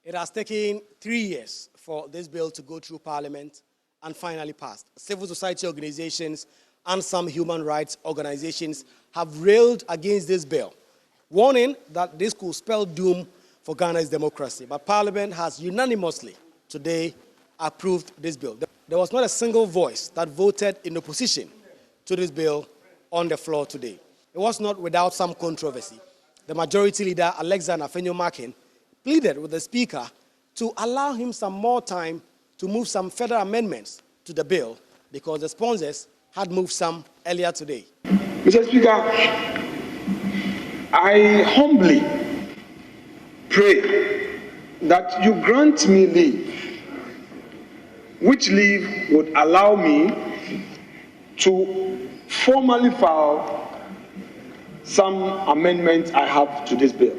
It has taken 3 years for this bill to go through Parliament and finally passed. Civil society organizations and some human rights organizations have railed against this bill, warning that this could spell doom for Ghana's democracy. But Parliament has unanimously today approved this bill. There was not a single voice that voted in opposition to this bill on the floor today. It was not without some controversy. The majority leader, Alexander Afenyo-Markin, pleaded with the Speaker to allow him some more time to move some further amendments to the bill because the sponsors had moved some earlier today. Mr. Speaker, I humbly pray that you grant me leave, which leave would allow me to formally file some amendments I have to this bill.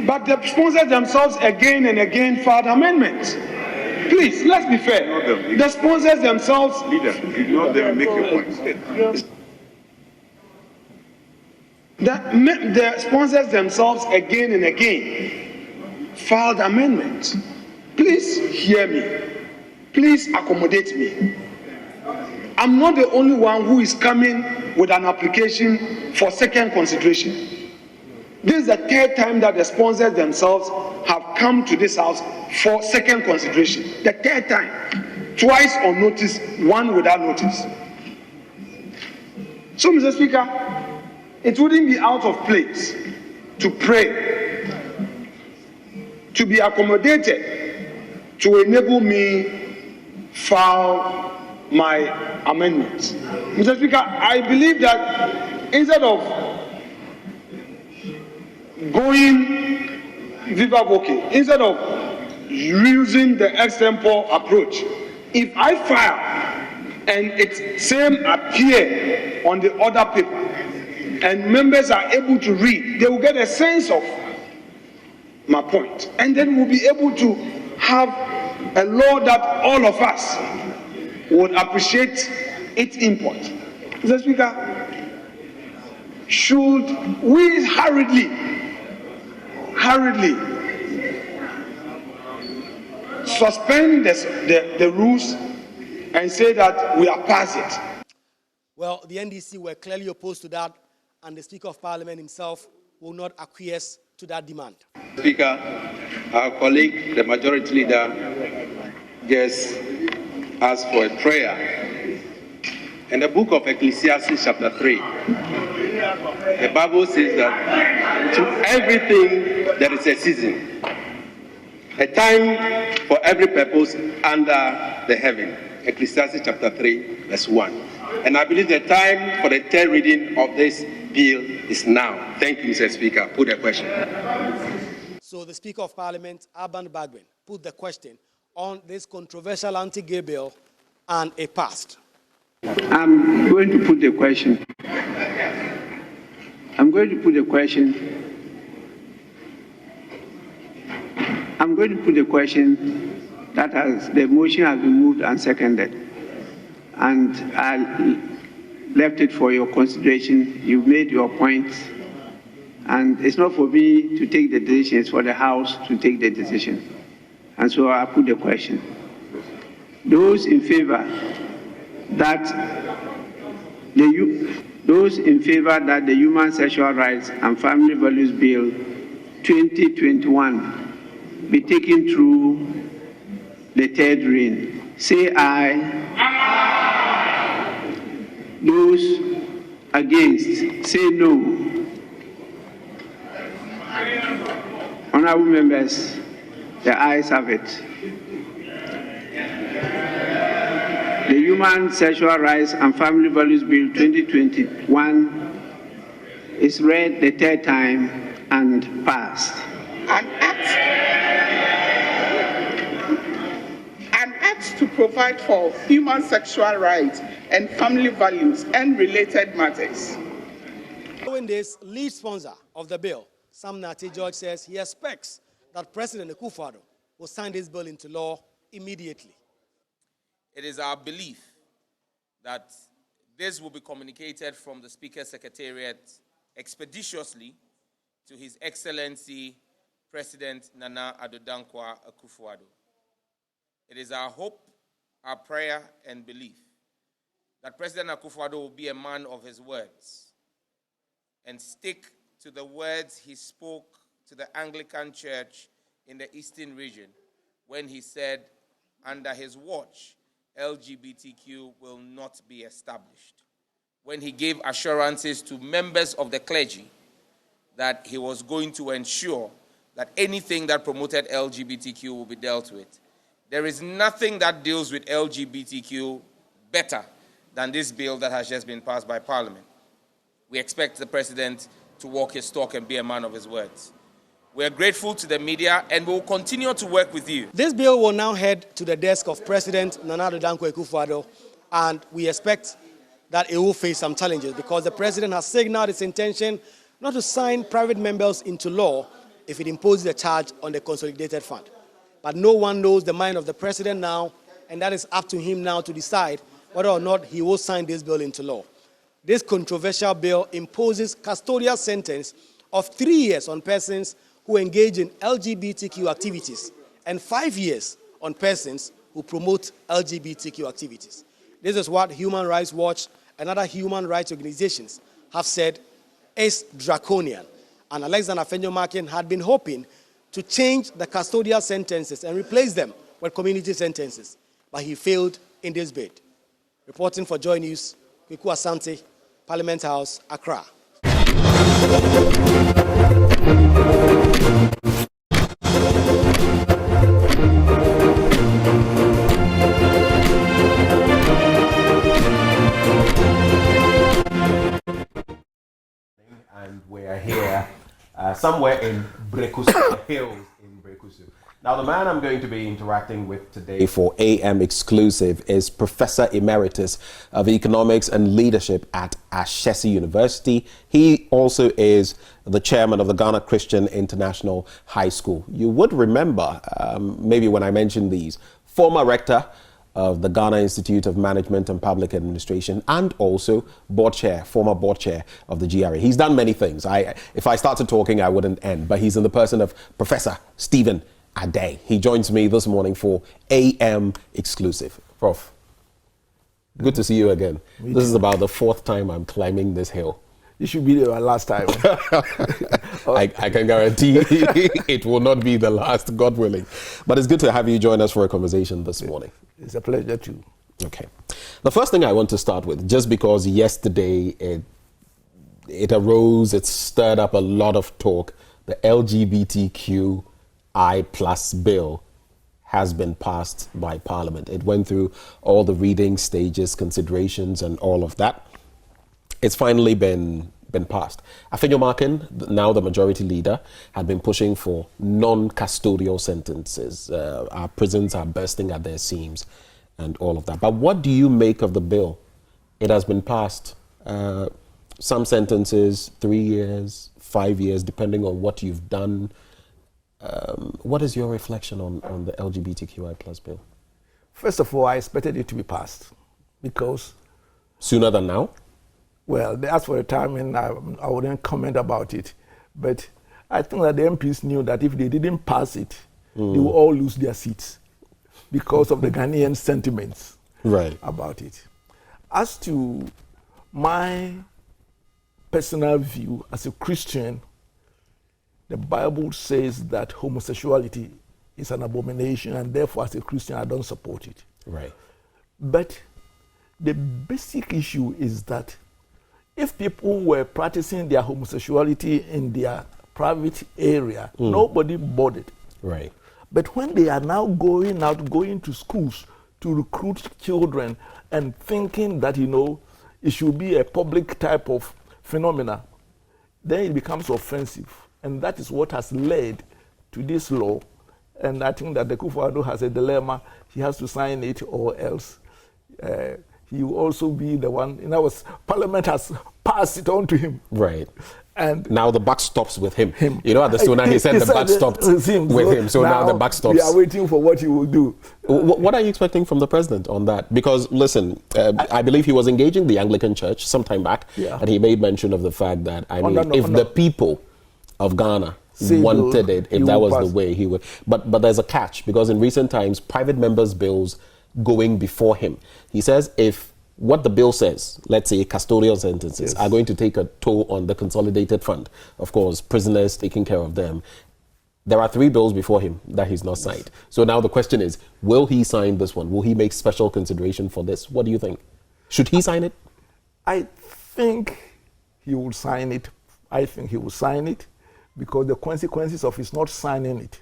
But the sponsors themselves again and again filed amendments. Please, let's be fair. The sponsors themselves... Leader, ignore them, make your point. The sponsors themselves again and again filed amendments. Please hear me. Please accommodate me. I'm not the only one who is coming with an application for second consideration. This is the third time that the sponsors themselves have come to this house for second consideration. The third time. Twice on notice, one without notice. So, Mr. Speaker, it wouldn't be out of place to pray, to be accommodated, to enable me file my amendments. Mr. Speaker, I believe that instead of going viva voce, instead of using the extempore approach, if I file and it same appear on the other paper and members are able to read, they will get a sense of my point, and then we'll be able to have a law that all of us would appreciate its import. Mr. Speaker, should we hurriedly suspend the rules and say that we are past it? Well, the NDC were clearly opposed to that, and the Speaker of Parliament himself will not acquiesce to that demand. Speaker, our colleague, the majority leader, just asked for a prayer. In the book of Ecclesiastes chapter 3, the Bible says that to everything there is a season, a time for every purpose under the heaven. Ecclesiastes chapter 3, verse 1. And I believe the time for the third reading of this bill is now. Thank you, Mr. Speaker. Put the question. So the Speaker of Parliament, Alban Bagbin, put the question on this controversial anti-gay bill, and it passed. I'm going to put the question. I'm going to put the question that the motion has been moved and seconded. And I left it for your consideration. You've made your point. And it's not for me to take the decision, it's for the House to take the decision. And so I put the question. Those in favor that the Human Sexual Rights and Family Values Bill 2021 be taken through the third reading, say aye. Aye. Those against, say no. Honorable members, the ayes have it. The Human Sexual Rights and Family Values Bill 2021 is read the third time and passed. An act to provide for human sexual rights and family values and related matters. Following this, lead sponsor of the bill, Sam Nate George, says he expects that President Akufo-Addo will sign this bill into law immediately. It is our belief that this will be communicated from the Speaker's Secretariat expeditiously to His Excellency President Nana Addo Dankwa Akufo-Addo. It is our hope, our prayer, and belief that President Akufo-Addo will be a man of his words and stick to the words he spoke to the Anglican Church in the Eastern region when he said, under his watch, LGBTQ will not be established. When he gave assurances to members of the clergy that he was going to ensure that anything that promoted LGBTQ will be dealt with. There is nothing that deals with LGBTQ better than this bill that has just been passed by Parliament. We expect the President to walk his talk and be a man of his words. We are grateful to the media and we will continue to work with you. This bill will now head to the desk of President Nana Addo Dankwa Akufo-Addo, and we expect that it will face some challenges because the President has signaled its intention not to sign private members into law if it imposes a charge on the Consolidated Fund. But no one knows the mind of the President now, and that is up to him now to decide whether or not he will sign this bill into law. This controversial bill imposes custodial sentence of 3 years on persons who engage in LGBTQ activities and 5 years on persons who promote LGBTQ activities. This is what Human Rights Watch and other human rights organizations have said is draconian. And Alexander Afenyo-Markin had been hoping to change the custodial sentences and replace them with community sentences, but he failed in this bid. Reporting for Joy News, Kweku Asante, Parliament House, Accra. And we are here somewhere in Brekusu, hills in Brekusu. Now, the man I'm going to be interacting with today for AM Exclusive is Professor Emeritus of Economics and Leadership at Ashesi University. He also is the chairman of the Ghana Christian International High School. You would remember, maybe when I mentioned these, former rector of the Ghana Institute of Management and Public Administration, and also former board chair of the GRA. He's done many things. If I started talking, I wouldn't end, but he's in the person of Professor Stephen Adei. He joins me this morning for AM Exclusive. Prof, good to see you again. This is about the 4th time I'm climbing this hill. You should be there last time. I can guarantee it will not be the last, God willing. But it's good to have you join us for a conversation this morning. It's a pleasure too. Okay. The first thing I want to start with, just because yesterday it arose, it stirred up a lot of talk, the LGBTQI+ bill has been passed by Parliament. It went through all the reading stages, considerations, and all of that. It's finally been passed. Afenyo-Markin, now the majority leader, had been pushing for non-custodial sentences. Our prisons are bursting at their seams and all of that. But what do you make of the bill? It has been passed. Some sentences, 3 years, 5 years, depending on what you've done. What is your reflection on the LGBTQI+ bill? First of all, I expected it to be passed because... Sooner than now? Well, they asked for a time and I wouldn't comment about it. But I think that the MPs knew that if they didn't pass it, they will all lose their seats because of the Ghanaian sentiments about it. As to my personal view as a Christian, the Bible says that homosexuality is an abomination, and therefore as a Christian I don't support it. Right. But the basic issue is that if people were practicing their homosexuality in their private area, nobody bothered. Right. But when they are now going to schools to recruit children and thinking that, it should be a public type of phenomena, then it becomes offensive. And that is what has led to this law. And I think that the Akufo-Addo has a dilemma. He has to sign it or else he will also be the one. In other words, Parliament has passed it on to him. Right. And now the buck stops with him. At the sooner he said the buck stopped with him. So now the buck stops. We are waiting for what he will do. What are you expecting from the president on that? Because, listen, I believe he was engaging the Anglican Church some time back, and he made mention of the fact that, if the people of Ghana wanted it, if that was the way he would. But there's a catch, because in recent times, private members' bills going before him, he says if what the bill says, let's say custodial sentences, are going to take a toll on the consolidated fund, of course, prisoners, taking care of them, there are 3 bills before him that he's not signed. So now the question is, will he sign this one? Will he make special consideration for this? What do you think? Should he sign it? I think he will sign it. I think he will sign it because the consequences of his not signing it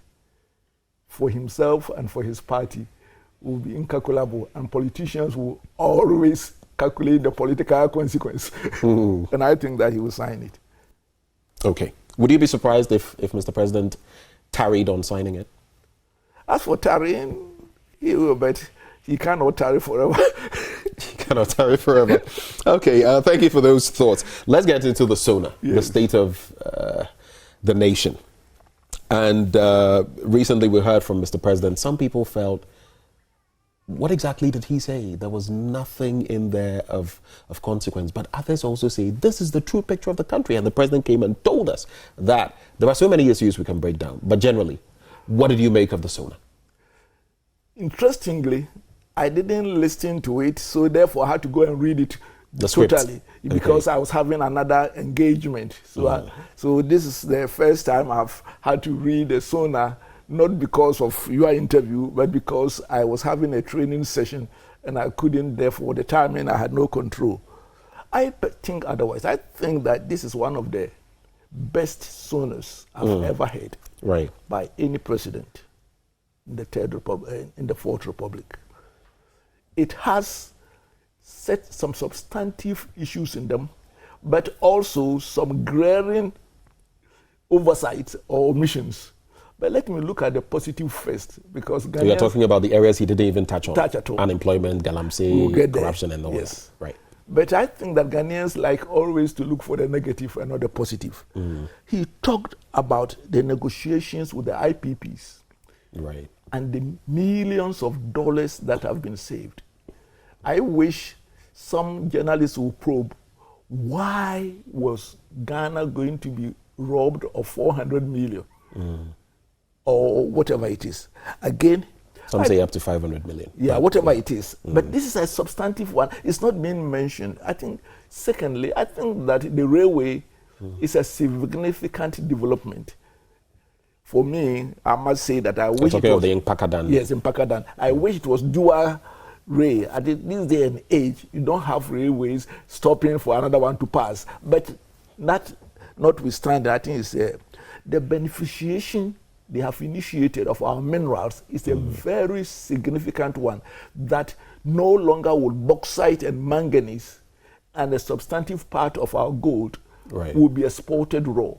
for himself and for his party will be incalculable, and politicians will always calculate the political consequence. And I think that he will sign it. Okay. Would you be surprised if Mr. President tarried on signing it? As for tarrying, he will, but he cannot tarry forever. He cannot tarry forever. Okay, thank you for those thoughts. Let's get into the SONA, the state of the nation. And recently we heard from Mr. President, some people felt, what exactly did he say? There was nothing in there of consequence. But others also say, this is the true picture of the country. And the president came and told us that there are so many issues we can break down. But generally, what did you make of the SONA? Interestingly, I didn't listen to it, so therefore I had to go and read it totally because I was having another engagement. So, so this is the first time I've had to read the SONA, not because of your interview, but because I was having a training session and I couldn't, therefore, the timing, I had no control. I think otherwise. I think that this is one of the best SONAs I've ever heard by any president in the Fourth Republic. It has set some substantive issues in them, but also some glaring oversights or omissions. But let me look at the positive first, because Ghanaians, you're talking about the areas he didn't even touch on. At all. Unemployment, galamsey, corruption, and all that. Right. But I think that Ghanaians like always to look for the negative and not the positive. He talked about the negotiations with the IPPs. Right. And the millions of dollars that have been saved. I wish some journalists will probe, why was Ghana going to be robbed of 400 million? Or whatever it is. Again, some say up to 500 million. Yeah, whatever it is. But this is a substantive one. It's not being mentioned. I think, secondly, I think that the railway is a significant development. For me, I must say that I wish it was... the Impakadan. Yes, Impakadan. I wish it was dual rail. At this day and age, you don't have railways stopping for another one to pass. But notwithstanding, I think it's the beneficiation they have initiated of our minerals is a very significant one, that no longer will bauxite and manganese and a substantive part of our gold will be exported raw.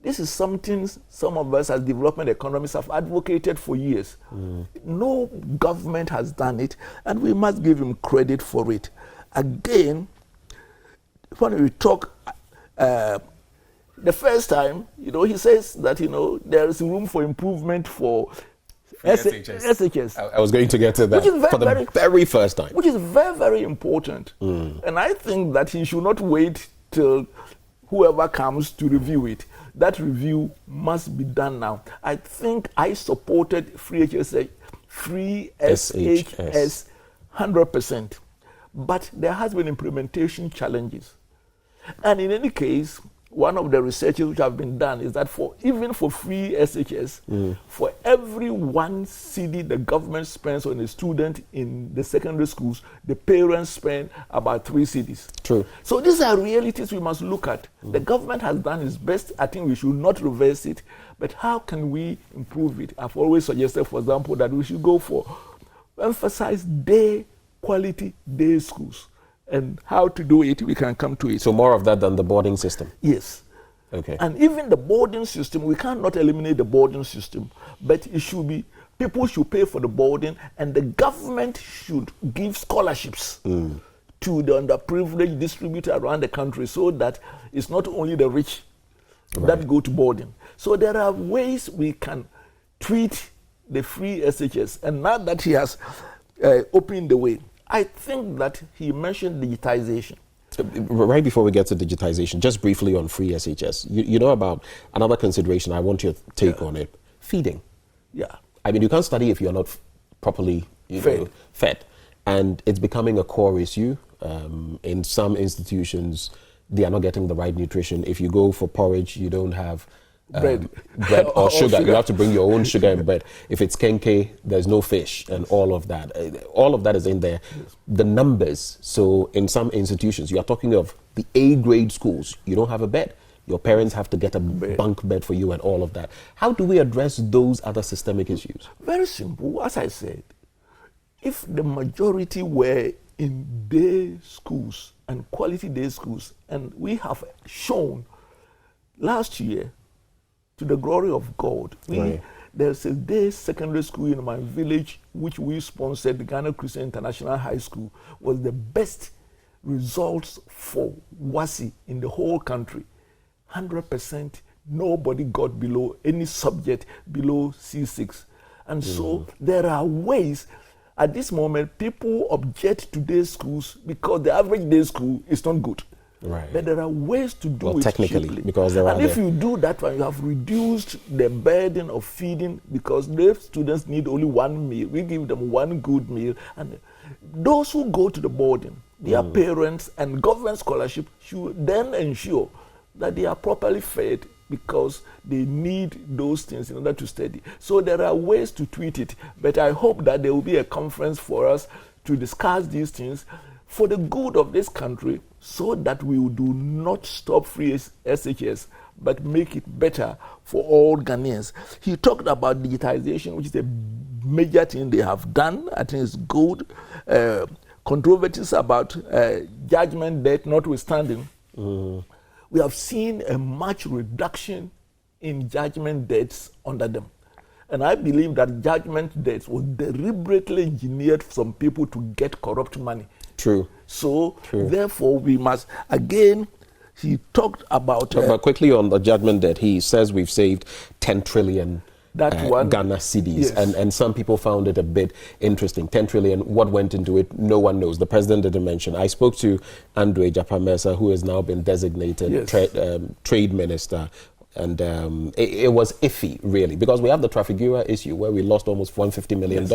This is something some of us as development economists have advocated for years. No government has done it, and we must give him credit for it. Again, when we talk the first time, he says that, there is room for improvement for SHS. I was going to get to that for the very first time. Which is very, very important. And I think that he should not wait till whoever comes to review it. That review must be done now. I think I supported free SHS 100%. But there has been implementation challenges. And in any case, one of the researches which have been done is that even for free SHS, for every 1 cedi the government spends on a student in the secondary schools, the parents spend about 3 cedis. True. So these are realities we must look at. The government has done its best. I think we should not reverse it. But how can we improve it? I've always suggested, for example, that we should go for emphasize quality day schools. And how to do it, we can come to it. So more of that than the boarding system? Yes. Okay. And even the boarding system, we cannot eliminate the boarding system, but it should be, people should pay for the boarding, and the government should give scholarships to the underprivileged distributed around the country, so that it's not only the rich that go to boarding. So there are ways we can treat the free SHS, and now that he has opened the way, I think that he mentioned digitization. Right before we get to digitization, just briefly on free SHS, you know about another consideration, I want your take on it, feeding. Yeah. I mean, you can't study if you're not properly fed. And it's becoming a core issue. In some institutions, they are not getting the right nutrition. If you go for porridge, you don't have bread or sugar. You have to bring your own sugar and bread. If it's kenke, there's no fish and all of that. All of that is in there. Yes. The numbers. So in some institutions, you are talking of the A-grade schools. You don't have a bed. Your parents have to get a bunk bed for you and all of that. How do we address those other systemic issues? Very simple. As I said, if the majority were in day schools and quality day schools, and we have shown last year, to the glory of God, there's a day secondary school in my village which we sponsored, the Ghana Christian International High School, was the best results for WASI in the whole country. 100%, nobody got below any subject below C6. And so there are ways. At this moment, people object to day schools because the average day school is not good. Right. But there are ways to do it technically, cheaply. Because there are. And if you do that one, you have reduced the burden of feeding, because the students need only one meal. We give them one good meal. And those who go to the boarding, their parents and government scholarship should then ensure that they are properly fed, because they need those things in order to study. So there are ways to tweak it, but I hope that there will be a conference for us to discuss these things for the good of this country, so that we do not stop free SHS, but make it better for all Ghanaians. He talked about digitization, which is a major thing they have done. I think it's good. Controversies about judgment debt notwithstanding, we have seen a much reduction in judgment debts under them. And I believe that judgment debts was deliberately engineered for some people to get corrupt money. True. So, therefore, we must, again, he talked about... but quickly on the judgment debt, he says we've saved 10 trillion Ghana cedis. Yes. And some people found it a bit interesting. 10 trillion, what went into it, no one knows. The president didn't mention. I spoke to Adei Japamesa, who has now been designated trade minister. And it was iffy, really, because we have the Trafigura issue where we lost almost $150 million,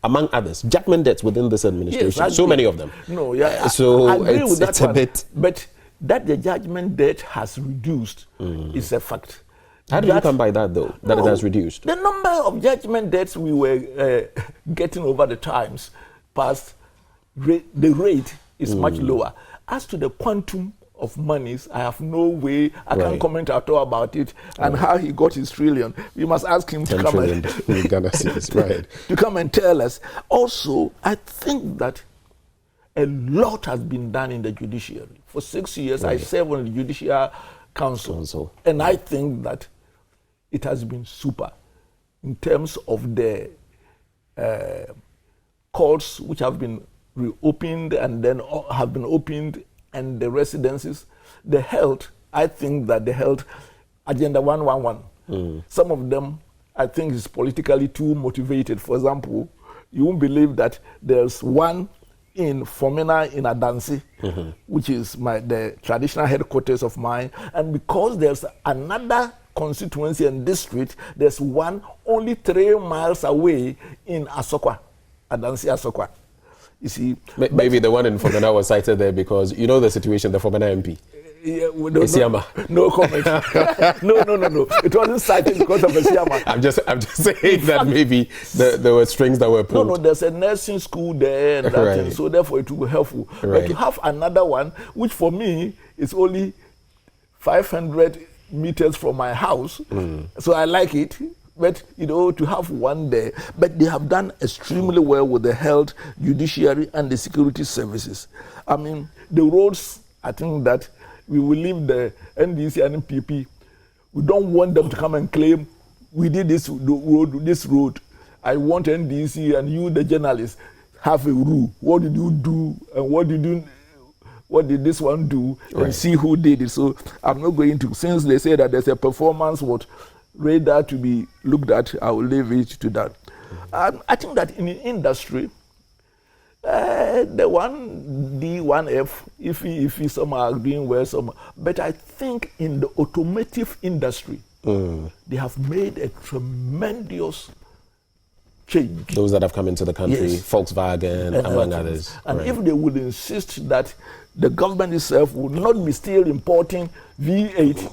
among others. Judgment debts within this administration, so many of them. No, so I agree with that it's a bit... But that the judgment debt has reduced is a fact. How did you come by that, though, that it has reduced? The number of judgment debts we were getting over the times past, the rate is much lower. As to the quantum of monies, I have no way, I can't comment at all about it, and how he got his trillion. We must ask him to come to come and tell us. Also, I think that a lot has been done in the judiciary. For 6 years, I served on the Judicial Council, and I think that it has been super in terms of the courts which have been reopened and then have been opened, and the residences. The health, I think that the health agenda 111, some of them I think is politically too motivated. For example, you won't believe that there's one in Fomena in Adansi, which is the traditional headquarters of mine, and because there's another constituency and district, there's one only 3 miles away in Asokwa, Adansi Asokwa. You see, maybe the one in Fomena was cited there because you know the situation, the Fomena MP. No comment. No. It wasn't cited because of Esiama. I'm just saying that maybe there were strings that were pulled. No, there's a nursing school there, and that thing, so therefore it will be helpful. But to have another one, which for me is only 500 meters from my house, so I like it. But, to have one there. But they have done extremely well with the health, judiciary, and the security services. I mean, the roads, I think that we will leave the NDC and NPP. We don't want them to come and claim, we did this road. I want NDC and you, the journalists, have a rule. What did you do? And what did this one do? And see who did it. So I'm not going to, since they say that there's a performance, radar to be looked at, I will leave it to that. I think that in the industry, The 1D, 1F, if some are doing well, some. But I think in the automotive industry, they have made a tremendous change. Those that have come into the country, Yes. Volkswagen, among others. And if they would insist that the government itself would not be still importing V8,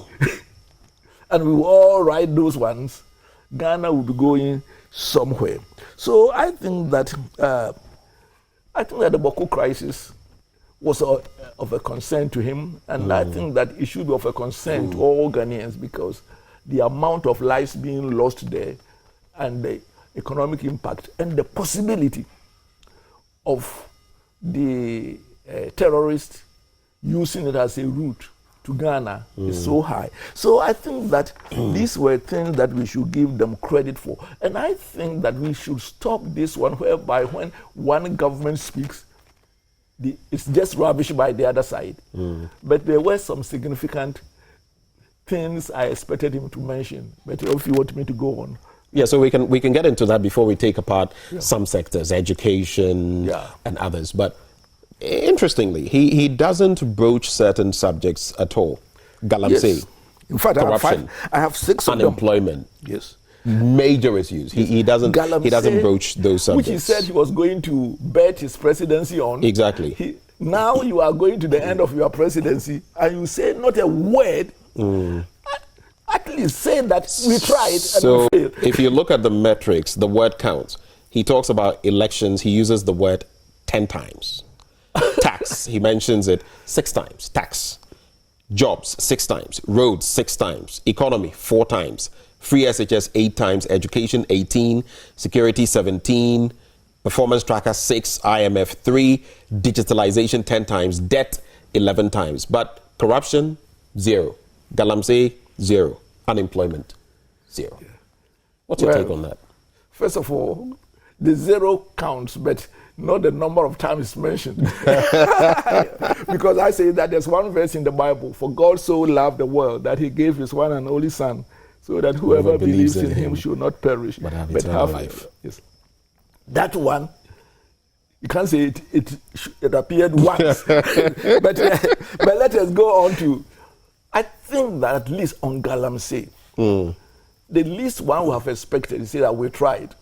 and we will all ride those ones, Ghana would be going somewhere. So I think that the Boko crisis was of a concern to him, and I think that it should be of a concern to all Ghanaians, because the amount of lives being lost there and the economic impact and the possibility of the terrorists using it as a route to Ghana is so high. So I think that these were things that we should give them credit for. And I think that we should stop this one, whereby when one government speaks, it's just rubbish by the other side. But there were some significant things I expected him to mention. But if you want me to go on. Yeah, so we can get into that before we take apart some sectors, education and others. But interestingly, he doesn't broach certain subjects at all. Galamsey, Yes. In fact, corruption, I have 6 of them. unemployment, Yes. major issues. He doesn't broach those subjects. Which he said he was going to bet his presidency on. Exactly. Now you are going to the end of your presidency and you say not a word. At least say that we tried and we failed. If you look at the metrics, the word counts. He talks about elections. He uses the word 10 times. Tax, he mentions it 6 times. Tax. Jobs, 6 times. Roads, 6 times. Economy, 4 times. Free SHS, 8 times. Education, 18. Security, 17. Performance tracker, 6. IMF, 3. Digitalization, 10 times. Debt, 11 times. But corruption, 0. Galamsey, 0. Unemployment, 0. What's your take on that? First of all, the 0 counts, but not the number of times mentioned. Because I say that there's one verse in the Bible: for God so loved the world that he gave his one and only Son, so that whoever believes in him should not perish, but have eternal life. Yes. That one, you can't say it appeared once. but let us go on to, I think that at least on Galamsey, the least one we have expected is that we tried,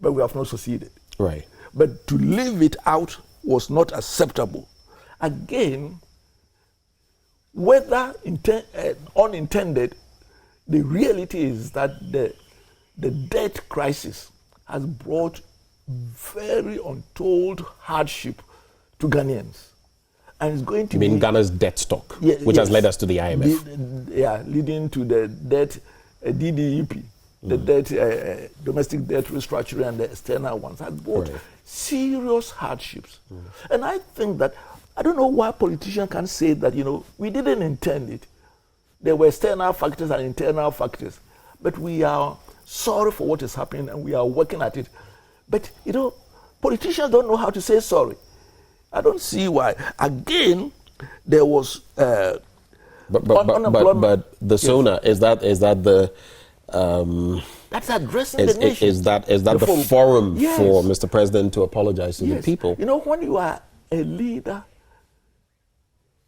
but we have not succeeded. Right. But to leave it out was not acceptable. Again, whether unintended, the reality is that the debt crisis has brought very untold hardship to Ghanaians. And it's going to be Ghana's debt stock, which has led us to the IMF. Leading to the debt DDEP, the debt, domestic debt restructuring, and the external ones has brought serious hardships. And I think that, I don't know why politicians can say that, we didn't intend it. There were external factors and internal factors. But we are sorry for what is happening and we are working at it. But, politicians don't know how to say sorry. I don't see why. Again, there was but the SONA, is that the that's addressing the nation. Is that the forum for Mr. President to apologize to the people? When you are a leader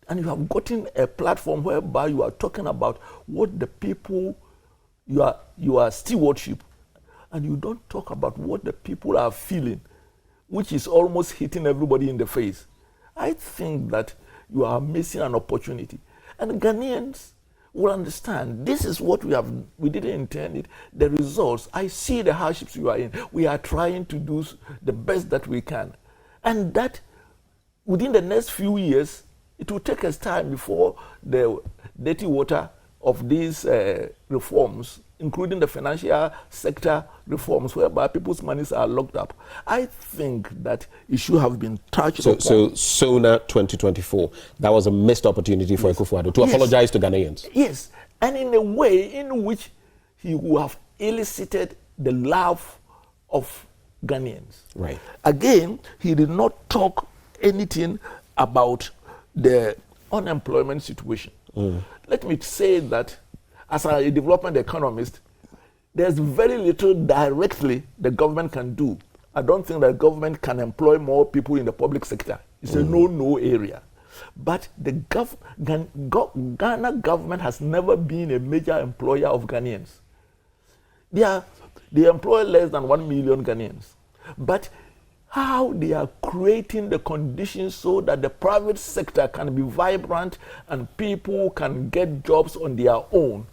and you have gotten a platform whereby you are talking about what the people, you are stewardship, and you don't talk about what the people are feeling, which is almost hitting everybody in the face, I think that you are missing an opportunity. And Ghanaians will understand this is what we didn't intend it. The results, I see the hardships you are in. We are trying to do the best that we can. And that within the next few years, it will take us time before the dirty water of these reforms, including the financial sector reforms, whereby people's monies are locked up. I think that it should have been touched upon. So SONA 2024, that was a missed opportunity for Akufo-Addo to apologize to Ghanaians. Yes, and in a way in which he would have elicited the love of Ghanaians. Right. Again, he did not talk anything about the unemployment situation. Let me say that as a development economist, there's very little directly the government can do I don't think that government can employ more people in the public sector. It's a no-no area. But the Ghana government has never been a major employer of Ghanaians. They employ less than 1 million Ghanaians. But how they are creating the conditions so that the private sector can be vibrant and people can get jobs on their own.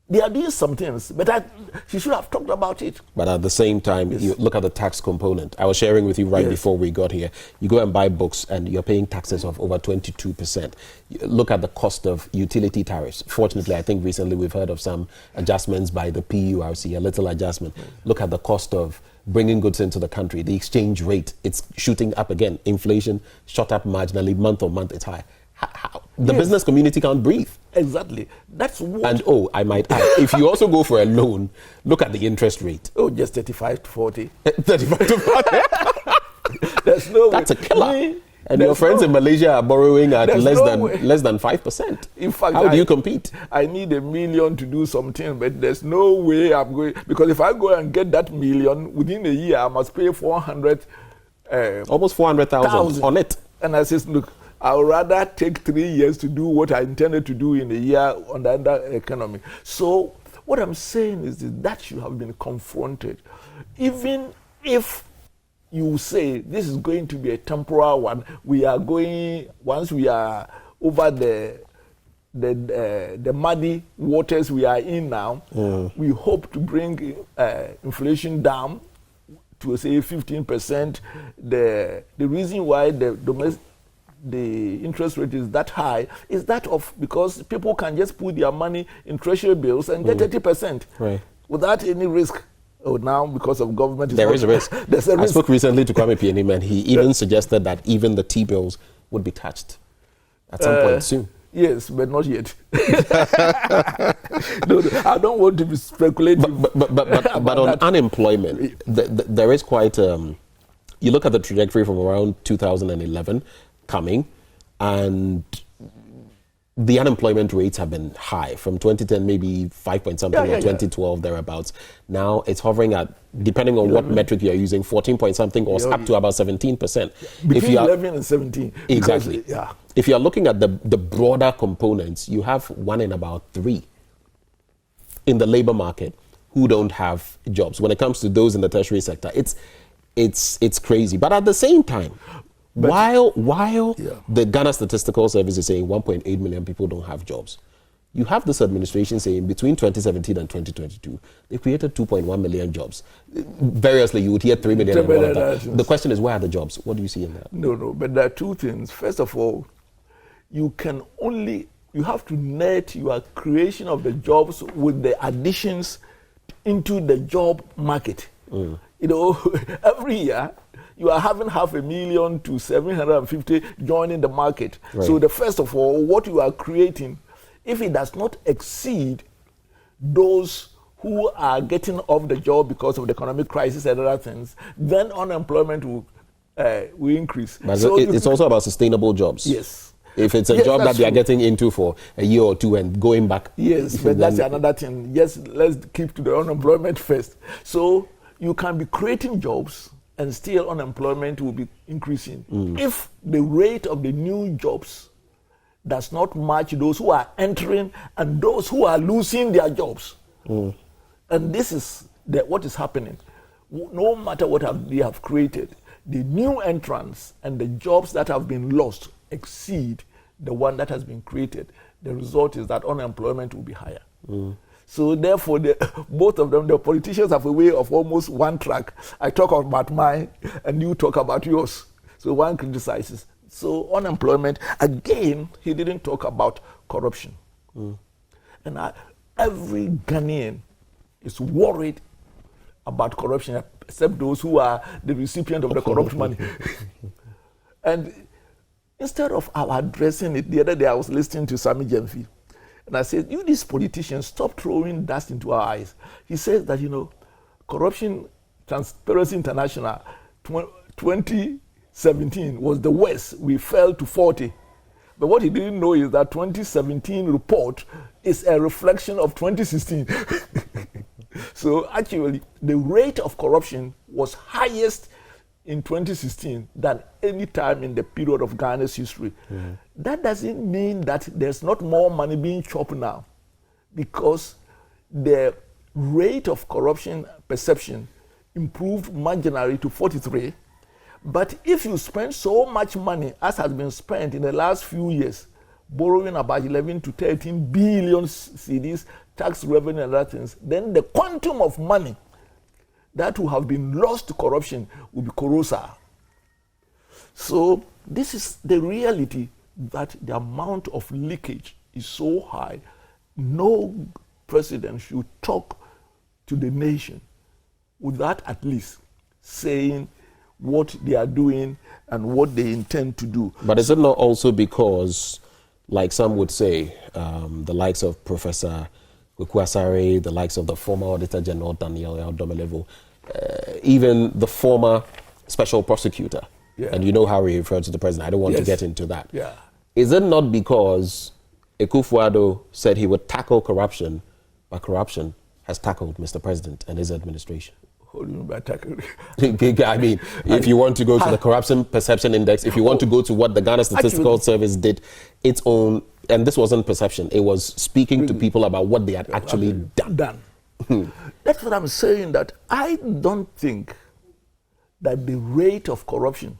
They are doing some things, but she should have talked about it. But at the same time, you look at the tax component. I was sharing with you before we got here. You go and buy books and you're paying taxes of over 22%. You look at the cost of utility tariffs. Fortunately, I think recently we've heard of some adjustments by the PURC, a little adjustment. Look at the cost of bringing goods into the country. The exchange rate, it's shooting up again. Inflation shot up marginally, month on month, it's high. How? The business community can't breathe. Exactly. That's what. And I might add, if you also go for a loan, look at the interest rate. Just 35 to 40. 35 to 40. There's no That's way. A killer. And your friends in Malaysia are borrowing at less than 5%. In fact, how do you compete? I need $1 million to do something, but there's no way I'm going, because if I go and get that $1 million within a year, I must pay 400. Almost 400,000 on it. And I said, look, I would rather take 3 years to do what I intended to do in a year on the other economy. So what I'm saying is that should have been confronted. Even if you say this is going to be a temporal one, we are going, once we are over the muddy waters we are in now, we hope to bring inflation down to say 15%. The reason why the interest rate is that high is that of because people can just put their money in treasury bills and get 30% without any risk. Now because of government, there is a risk. There's a risk. I spoke recently to Kwame Pianim and he even suggested that even the T-bills would be touched at some point soon. Yes, but not yet. No, I don't want to be speculative. But on unemployment, there is quite. You look at the trajectory from around 2011 coming, and the unemployment rates have been high from 2010, maybe 5 point something, or 2012 thereabouts. Now it's hovering at, depending on what metric you're using, 14 point something or up to about 17%. Between 11 and 17. Exactly. If you're looking at the broader components, you have 1 in about 3 in the labor market who don't have jobs. When it comes to those in the tertiary sector, it's crazy. But at the same time, while the Ghana Statistical Service is saying 1.8 million people don't have jobs, you have this administration saying between 2017 and 2022, they created 2.1 million jobs. Variously, you would hear 3 million. The question is, where are the jobs? What do you see in that? No, but there are two things. First of all, you have to net your creation of the jobs with the additions into the job market. Every year, you are having 500,000 to 750 joining the market. So first of all, what you are creating, if it does not exceed those who are getting off the job because of the economic crisis and other things, then unemployment will increase. But so it's also about sustainable jobs. Yes. If it's a job that they are getting into for a year or two and going back. Yes, but that's another thing. Yes, let's keep to the unemployment first. So you can be creating jobs and still unemployment will be increasing. If the rate of the new jobs does not match those who are entering and those who are losing their jobs. And this is what is happening. No matter what they have created, the new entrants and the jobs that have been lost exceed the one that has been created. The result is that unemployment will be higher. So therefore, both of them, the politicians have a way of almost one track. I talk about mine and you talk about yours. So one criticizes. So unemployment, again, he didn't talk about corruption. And every Ghanaian is worried about corruption, except those who are the recipient of the corrupt money. And instead of addressing it, the other day I was listening to Sammy Jemfi. And I said, you these politicians, stop throwing dust into our eyes. He says that, Corruption Transparency International 2017 was the worst. We fell to 40. But what he didn't know is that 2017 report is a reflection of 2016. So actually, the rate of corruption was highest in 2016 than any time in the period of Ghana's history. That doesn't mean that there's not more money being chopped now, because the rate of corruption perception improved marginally to 43. But if you spend so much money as has been spent in the last few years, borrowing about 11 to 13 billion cedis, tax revenue and other things, then the quantum of money that will have been lost to corruption will be colossal. So this is the reality, that the amount of leakage is so high. No president should talk to the nation without at least saying what they are doing and what they intend to do. But is it not also because, like some would say, the likes of Professor Kwasare, the likes of the former Auditor General Daniel Domelevo, even the former special prosecutor, and you know how he referred to the president, I don't want to get into that. Is it not because Akufo-Addo said he would tackle corruption, but corruption has tackled Mr. President and his administration? What do you mean by tackling? I mean, if you want to go to the Corruption Perception Index, if you want to go to what the Ghana Statistical Service did its own, and this wasn't perception, it was speaking to people about what they had actually done. That's what I'm saying, that I don't think that the rate of corruption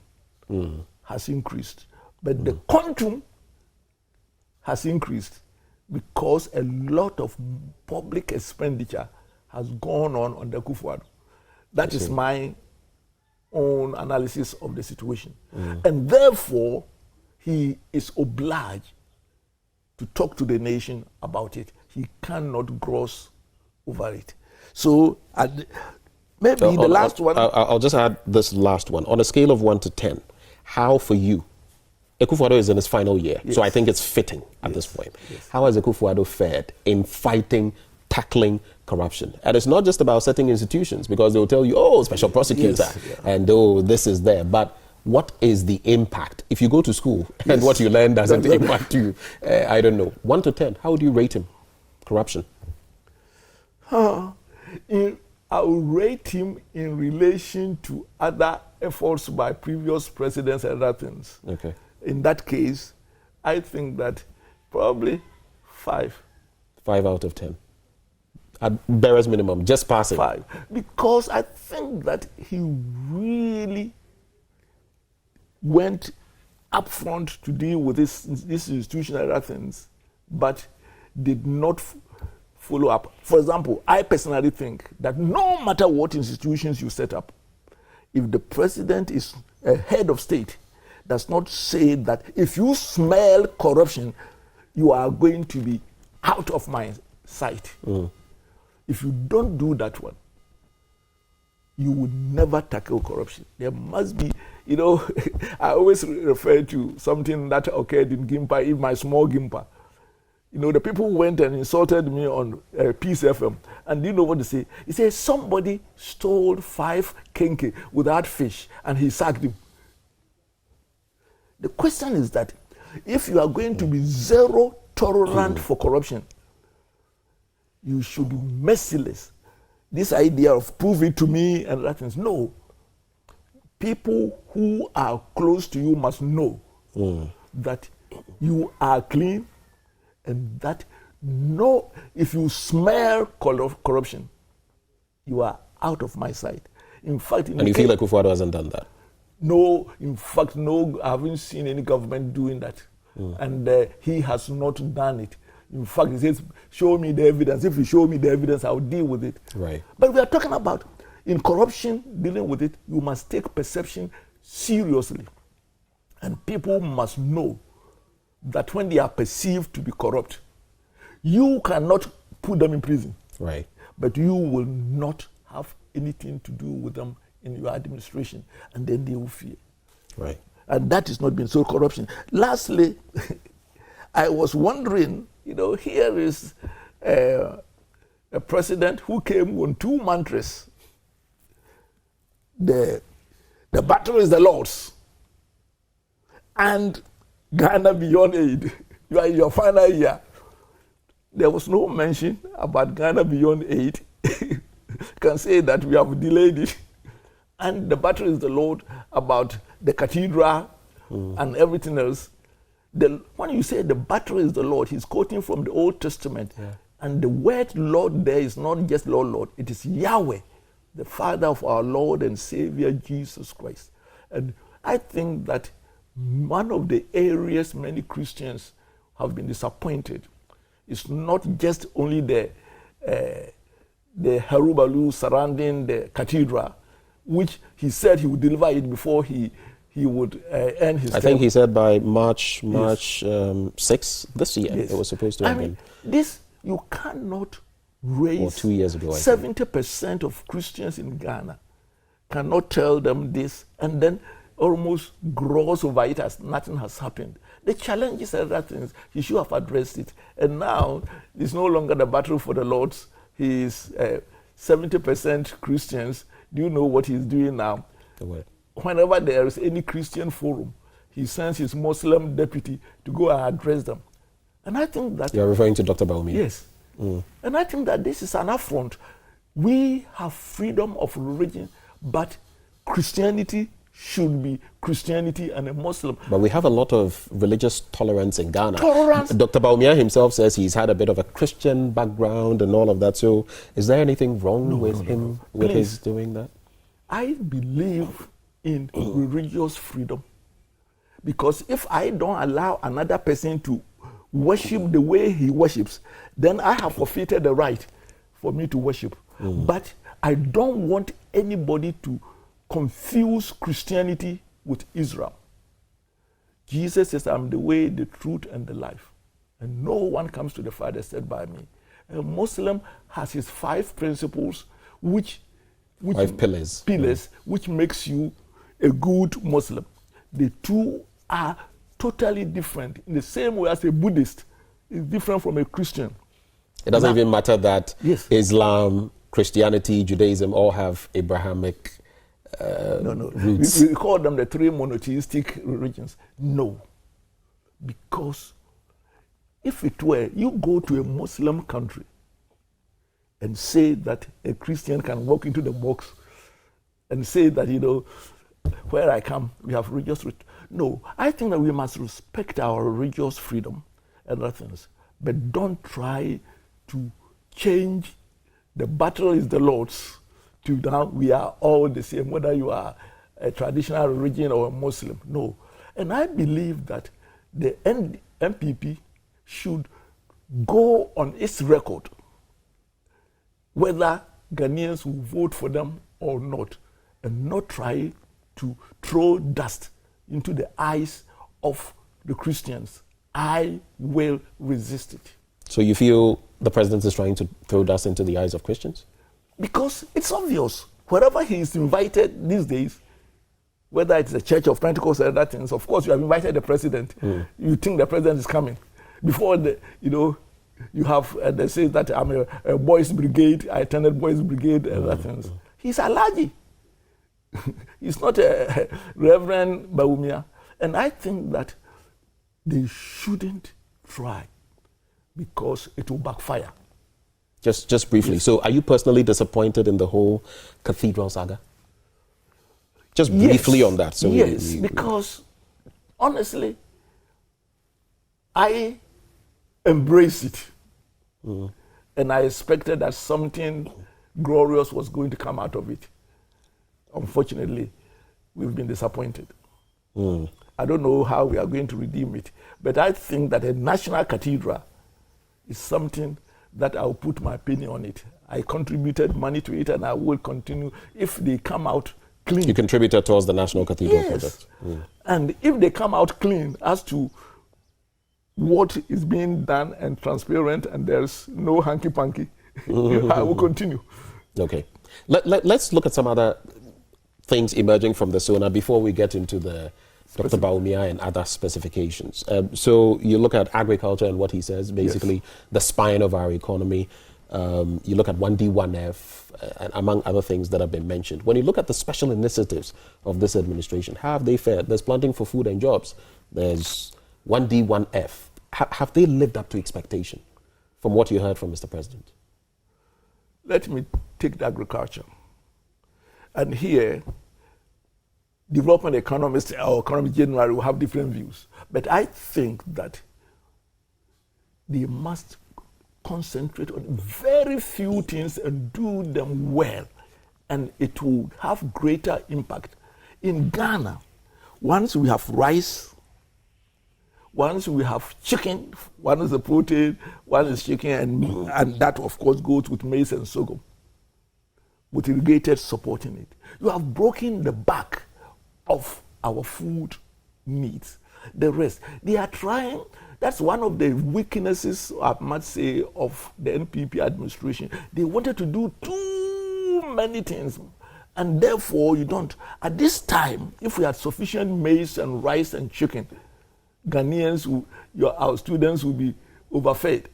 has increased, but the quantum has increased because a lot of public expenditure has gone on the Akufo-Addo. That is my own analysis of the situation. And therefore, he is obliged to talk to the nation about it. He cannot gloss over it. So maybe the last one. I'll just add this last one. On a scale of 1 to 10, how for you, Akufo-Addo is in his final year, so I think it's fitting at this point. How has Akufo-Addo fared in fighting, tackling corruption? And it's not just about setting institutions, because they will tell you, oh, special prosecutor, and oh, this is there. But what is the impact? If you go to school and what you learn doesn't impact you, I don't know. 1 to 10, how would you rate him? Corruption. I will rate him in relation to other efforts by previous presidents and other things. Okay. In that case, I think that probably 5. 5 out of 10. At barest minimum, just passing. 5. Because I think that he really went up front to deal with this institution and other things, but did not follow up. For example, I personally think that no matter what institutions you set up, if the president is a head of state, does not say that if you smell corruption, you are going to be out of my sight. If you don't do that one, you would never tackle corruption. There must be, I always refer to something that occurred in Gimpa, in my small Gimpa. The people went and insulted me on Peace FM. And do you know what they say? He said somebody stole 5 kenke without fish and he sacked him. The question is that if you are going to be zero tolerant for corruption, you should be merciless. This idea of prove it to me and that things, no. People who are close to you must know that you are clean, and that if you smell corruption, you are out of my sight. In fact, and you feel like Akufo-Addo hasn't done that? No, in fact, no, I haven't seen any government doing that. And he has not done it. In fact, he says, show me the evidence. If you show me the evidence, I'll deal with it. Right. But we are talking about, in corruption, dealing with it, you must take perception seriously. And people must know that when they are perceived to be corrupt, you cannot put them in prison. Right. But you will not have anything to do with them in your administration, and then they will fear. Right. And that is not being so corruption. Lastly, I was wondering, here is a president who came on 2 mantras. The battle is the Lord's, and Ghana beyond aid. You are in your final year. There was no mention about Ghana beyond aid. Can say that we have delayed it. and the battle is the Lord about the cathedral and everything else. When you say the battle is the Lord, he's quoting from the Old Testament. Yeah. And the word Lord there is not just Lord, it is Yahweh, the Father of our Lord and Savior Jesus Christ. And I think that one of the areas many Christians have been disappointed is not just only the Harubalu surrounding the cathedral, which he said he would deliver it before he would end his term. I think he said by March 6th this year. Yes. It was supposed to happen. This, you cannot raise 2 years ago, 70% of Christians in Ghana cannot tell them this and then almost gloss over it as nothing has happened. The challenges and other things, he should have addressed it. And now, it's no longer the battle for the Lords. He is 70% Christians. Do you know what he's doing now? Whenever there is any Christian forum, he sends his Muslim deputy to go and address them. And I think that... You're referring to Dr. Baumi? Yes. And I think that this is an affront. We have freedom of religion, but Christianity should be Christianity and a Muslim. But we have a lot of religious tolerance in Ghana. Tolerance. Dr. Baumia himself says he's had a bit of a Christian background and all of that. So is there anything wrong with him with his doing that? I believe in religious freedom. Because if I don't allow another person to worship the way he worships, then I have forfeited the right for me to worship. But I don't want anybody to confuse Christianity with Israel. Jesus says, I'm the way, the truth, and the life. And no one comes to the Father except by me. A Muslim has his 5 principles, which 5 pillars, which makes you a good Muslim. The 2 are totally different. In the same way as a Buddhist is different from a Christian. It doesn't even matter that Islam, Christianity, Judaism all have Abrahamic roots. We call them the 3 monotheistic religions. No. Because if it were, you go to a Muslim country and say that a Christian can walk into the mosque and say that, you know, where I come, we have religious freedom. No, I think that we must respect our religious freedom and other things, but don't try to change the battle is the Lord's to now we are all the same, whether you are a traditional religion or a Muslim. No. And I believe that the MPP should go on its record whether Ghanaians will vote for them or not, and not try to throw dust into the eyes of the Christians. I will resist it. So you feel the president is trying to throw dust into the eyes of Christians? Because it's obvious. Wherever he is invited these days, whether it's the Church of Pentecost or other things, of course you have invited the president. You think the president is coming. Before you have, they say that I'm a boys brigade, I attended boys brigade and other things. He's Alaji. He's not a Reverend Baumia. And I think that they shouldn't try because it will backfire. Just briefly. Yes. So are you personally disappointed in the whole cathedral saga? Just briefly on that. So because honestly, I embrace it. And I expected that something glorious was going to come out of it. Unfortunately, we've been disappointed. I don't know how we are going to redeem it. But I think that a national cathedral is something that I'll put my penny on it. I contributed money to it and I will continue if they come out clean. You contributed towards the National Cathedral project. And if they come out clean as to what is being done and transparent and there's no hanky-panky, I will continue. Okay. Let's look at some other things emerging from the SONA before we get into the Dr. Baumia and other specifications. So you look at agriculture and what he says, basically the spine of our economy. You look at 1D, 1F, and among other things that have been mentioned. When you look at the special initiatives of this administration, how have they fared? There's planting for food and jobs. There's 1D, 1F. Have they lived up to expectation from what you heard from Mr. President? Let me take the agriculture. And here, development economists or economists generally will have different views. But I think that they must concentrate on very few things and do them well, and it will have greater impact. In Ghana, once we have rice, once we have chicken, one is the protein, one is chicken, and that of course goes with maize and sorghum, with irrigated supporting it. You have broken the back of our food needs. The rest, they are trying. That's one of the weaknesses, I must say, of the NPP administration. They wanted to do too many things, and therefore you don't. At this time, if we had sufficient maize and rice and chicken, Ghanaians, our students will be overfed.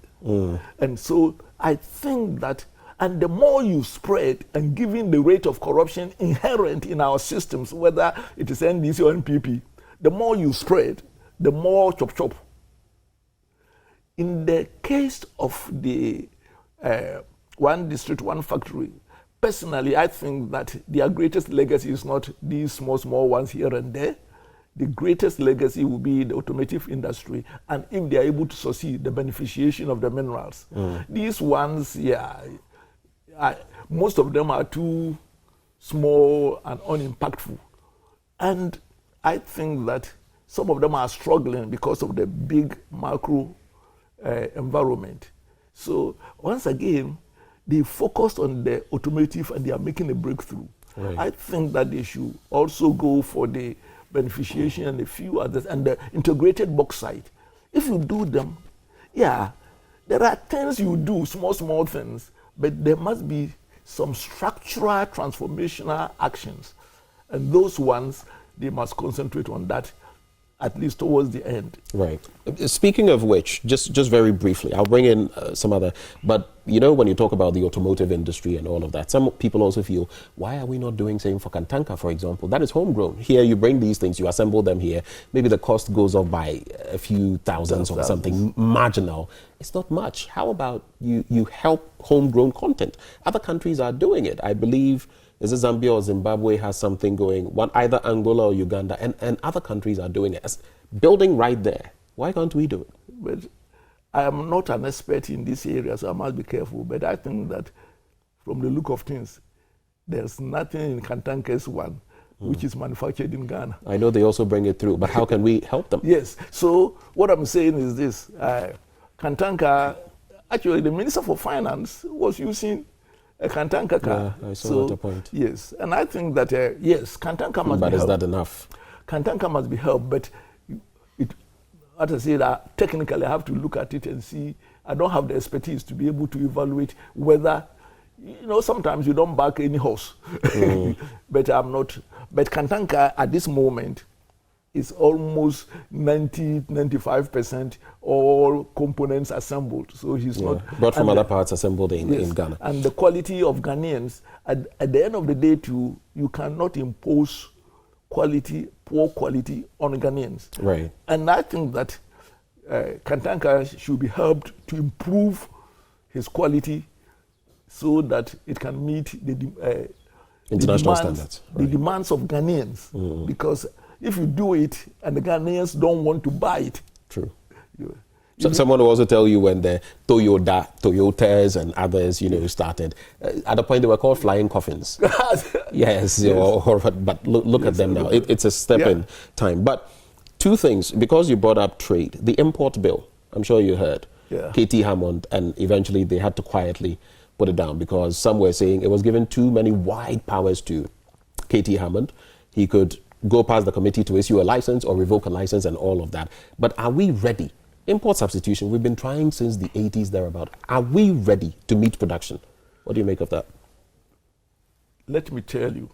And so I think that, and the more you spread, and given the rate of corruption inherent in our systems, whether it is NDC or NPP, the more you spread, the more chop. In the case of the one district, one factory, personally, I think that their greatest legacy is not these small ones here and there. The greatest legacy will be the automotive industry, and if they are able to succeed, the beneficiation of the minerals. These ones, most of them are too small and unimpactful. And I think that some of them are struggling because of the big macro environment. So once again, they focused on the automotive and they are making a breakthrough. Right. I think that they should also go for the beneficiation and a few others, and the integrated bauxite. If you do them, there are things you do, small things, but there must be some structural transformational actions. And those ones, they must concentrate on that, at least towards the end. Right. Speaking of which, just very briefly, I'll bring in some other, but you know, when you talk about the automotive industry and all of that, some people also feel, why are we not doing same for Kantanka, for example? That is homegrown. Here you bring these things, you assemble them here. Maybe the cost goes up by a few thousands or something marginal. It's not much. How about you help homegrown content? Other countries are doing it. I believe, is it Zambia or Zimbabwe has something going, either Angola or Uganda, and other countries are doing it. Building right there. Why can't we do it? But I am not an expert in this area, so I must be careful. But I think that from the look of things, there's nothing in Kantanka's one which is manufactured in Ghana. I know they also bring it through, but how can we help them? Yes. So what I'm saying is this. Kantanka, actually the Minister for Finance was using a Kantanka car. Yeah, I saw that point. Yes. And I think that, yes, Kantanka must be helped. But is that enough? Kantanka must be helped, but as I said, technically I have to look at it and see. I don't have the expertise to be able to evaluate whether, sometimes you don't back any horse. But I'm not. But Kantanka at this moment is almost 90-95% all components assembled. So he's not brought from other parts, assembled in Ghana. And the quality of Ghanaians, at the end of the day too, you cannot impose poor quality on Ghanaians. Right. And I think that Kantanka should be helped to improve his quality so that it can meet the international standards. The demands of Ghanaians. Because if you do it and the Ghanaians don't want to buy it. True. So someone will also tell you when the Toyotas and others, started. At a point, they were called flying coffins. Yes. But look at them now. It's a step in time. But two things, because you brought up trade, the import bill, I'm sure you heard. K.T. Hammond, and eventually they had to quietly put it down because some were saying it was given too many wide powers to K.T. Hammond. He could go past the committee to issue a license or revoke a license and all of that. But are we ready? Import substitution, we've been trying since the 80s thereabout. Are we ready to meet production? What do you make of that? Let me tell you,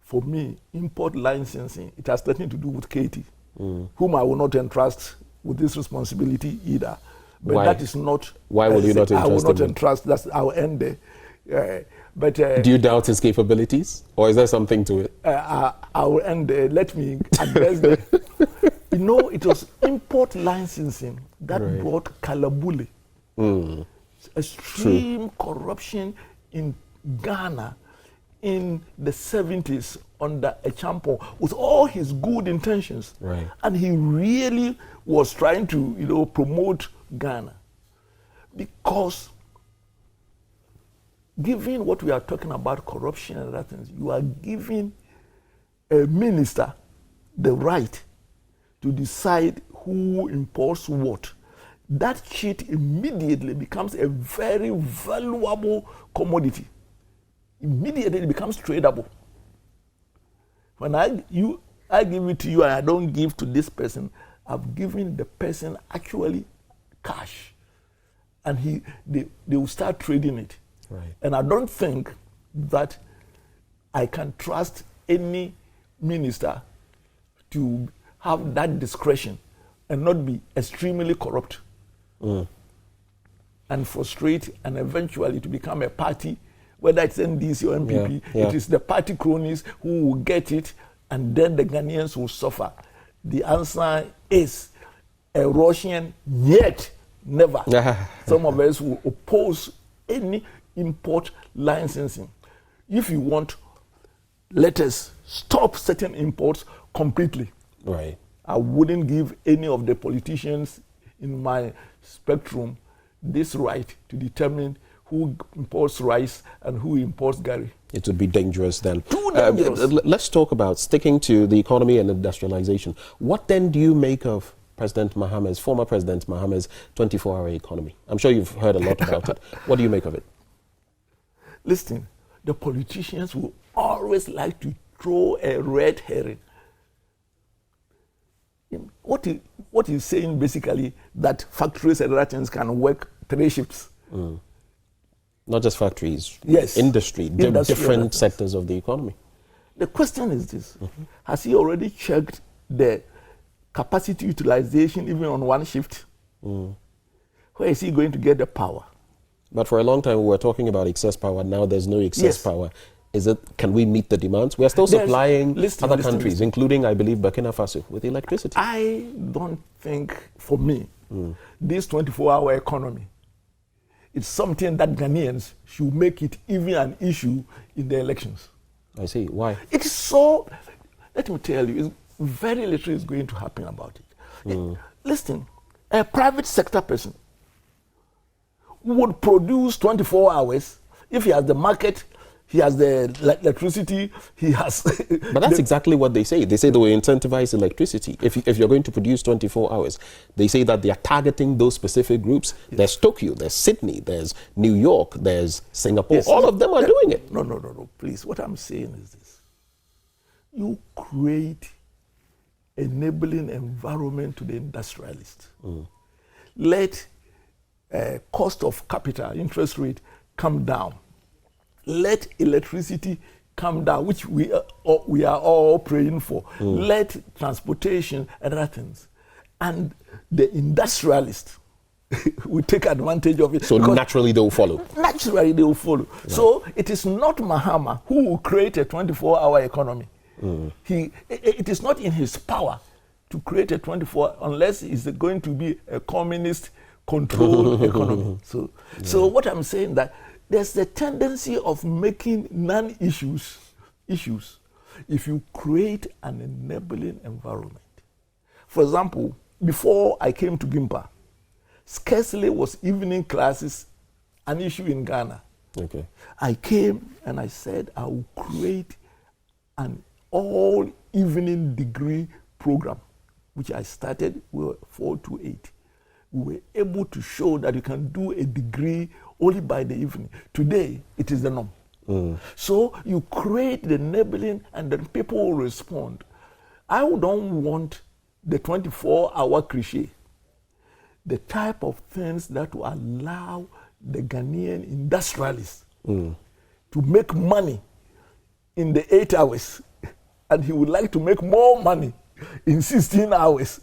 for me, import licensing, it has nothing to do with Katie, whom I will not entrust with this responsibility either. But Why? That is not... Why will you not entrust him? I will not entrust, I'll end there. But do you doubt his capabilities? Or is there something to it? I will end there. Let me address that. It was import licensing that brought Kalabule. Extreme corruption in Ghana. in the 70s under a champion with all his good intentions. Right. And he really was trying to, promote Ghana. Because given what we are talking about, corruption and other things, you are giving a minister the right to decide who imports what. That shit immediately becomes a very valuable commodity. Immediately it becomes tradable. When I give it to you and I don't give to this person, I've given the person actually cash. And they will start trading it. Right. And I don't think that I can trust any minister to have that discretion and not be extremely corrupt. And frustrate and eventually to become a party, whether it's NDC or MPP, it is the party cronies who will get it and then the Ghanaians will suffer. The answer is a Russian yet never. Some of us will oppose any import licensing. If you want, let us stop certain imports completely. Right. I wouldn't give any of the politicians in my spectrum this right to determine who imports rice and who imports Gary. It would be dangerous then. Too dangerous. Let's talk about sticking to the economy and industrialization. What then do you make of former President Mahama's 24-hour economy? I'm sure you've heard a lot about it. What do you make of it? Listen, the politicians will always like to throw a red herring. What he's saying basically that factories and other things can work 3 shifts. Not just factories, yes, industry, different sectors of the economy. The question is this: has he already checked the capacity utilization even on 1 shift? Where is he going to get the power? But for a long time we were talking about excess power. Now there's no excess power. Can we meet the demands? We are still supplying other countries, including, I believe, Burkina Faso, with electricity. I don't think, for me, this 24-hour economy, it's something that Ghanaians should make it even an issue in the elections. I see. Why? It is so, let me tell you, very little is going to happen about it. Listen, a private sector person would produce 24 hours if he has the market, he has the electricity, he has... But that's exactly what they say. They say they will incentivize electricity. If you're going to produce 24 hours, they say that they are targeting those specific groups. Yes. There's Tokyo, there's Sydney, there's New York, there's Singapore. Yes. All of them are doing it. No, please. What I'm saying is this. You create enabling environment to the industrialist. Let cost of capital, interest rate come down. Let electricity come down, which we are all praying for. Let transportation and other things. And the industrialists will take advantage of it. So naturally they will follow. Naturally they will follow. Right. So it is not Mahama who will create a 24-hour economy. It is not in his power to create a 24 unless it's going to be a communist controlled economy. So what I'm saying that there's a tendency of making non-issues issues if you create an enabling environment. For example, before I came to Gimpa, scarcely was evening classes an issue in Ghana. Okay. I came and I said I will create an all evening degree program, which I started with 428. We were able to show that you can do a degree only by the evening. Today, it is the norm. So you create the enabling and then people will respond. I don't want the 24-hour cliche. The type of things that will allow the Ghanaian industrialists to make money in the 8 hours, and he would like to make more money in 16 hours.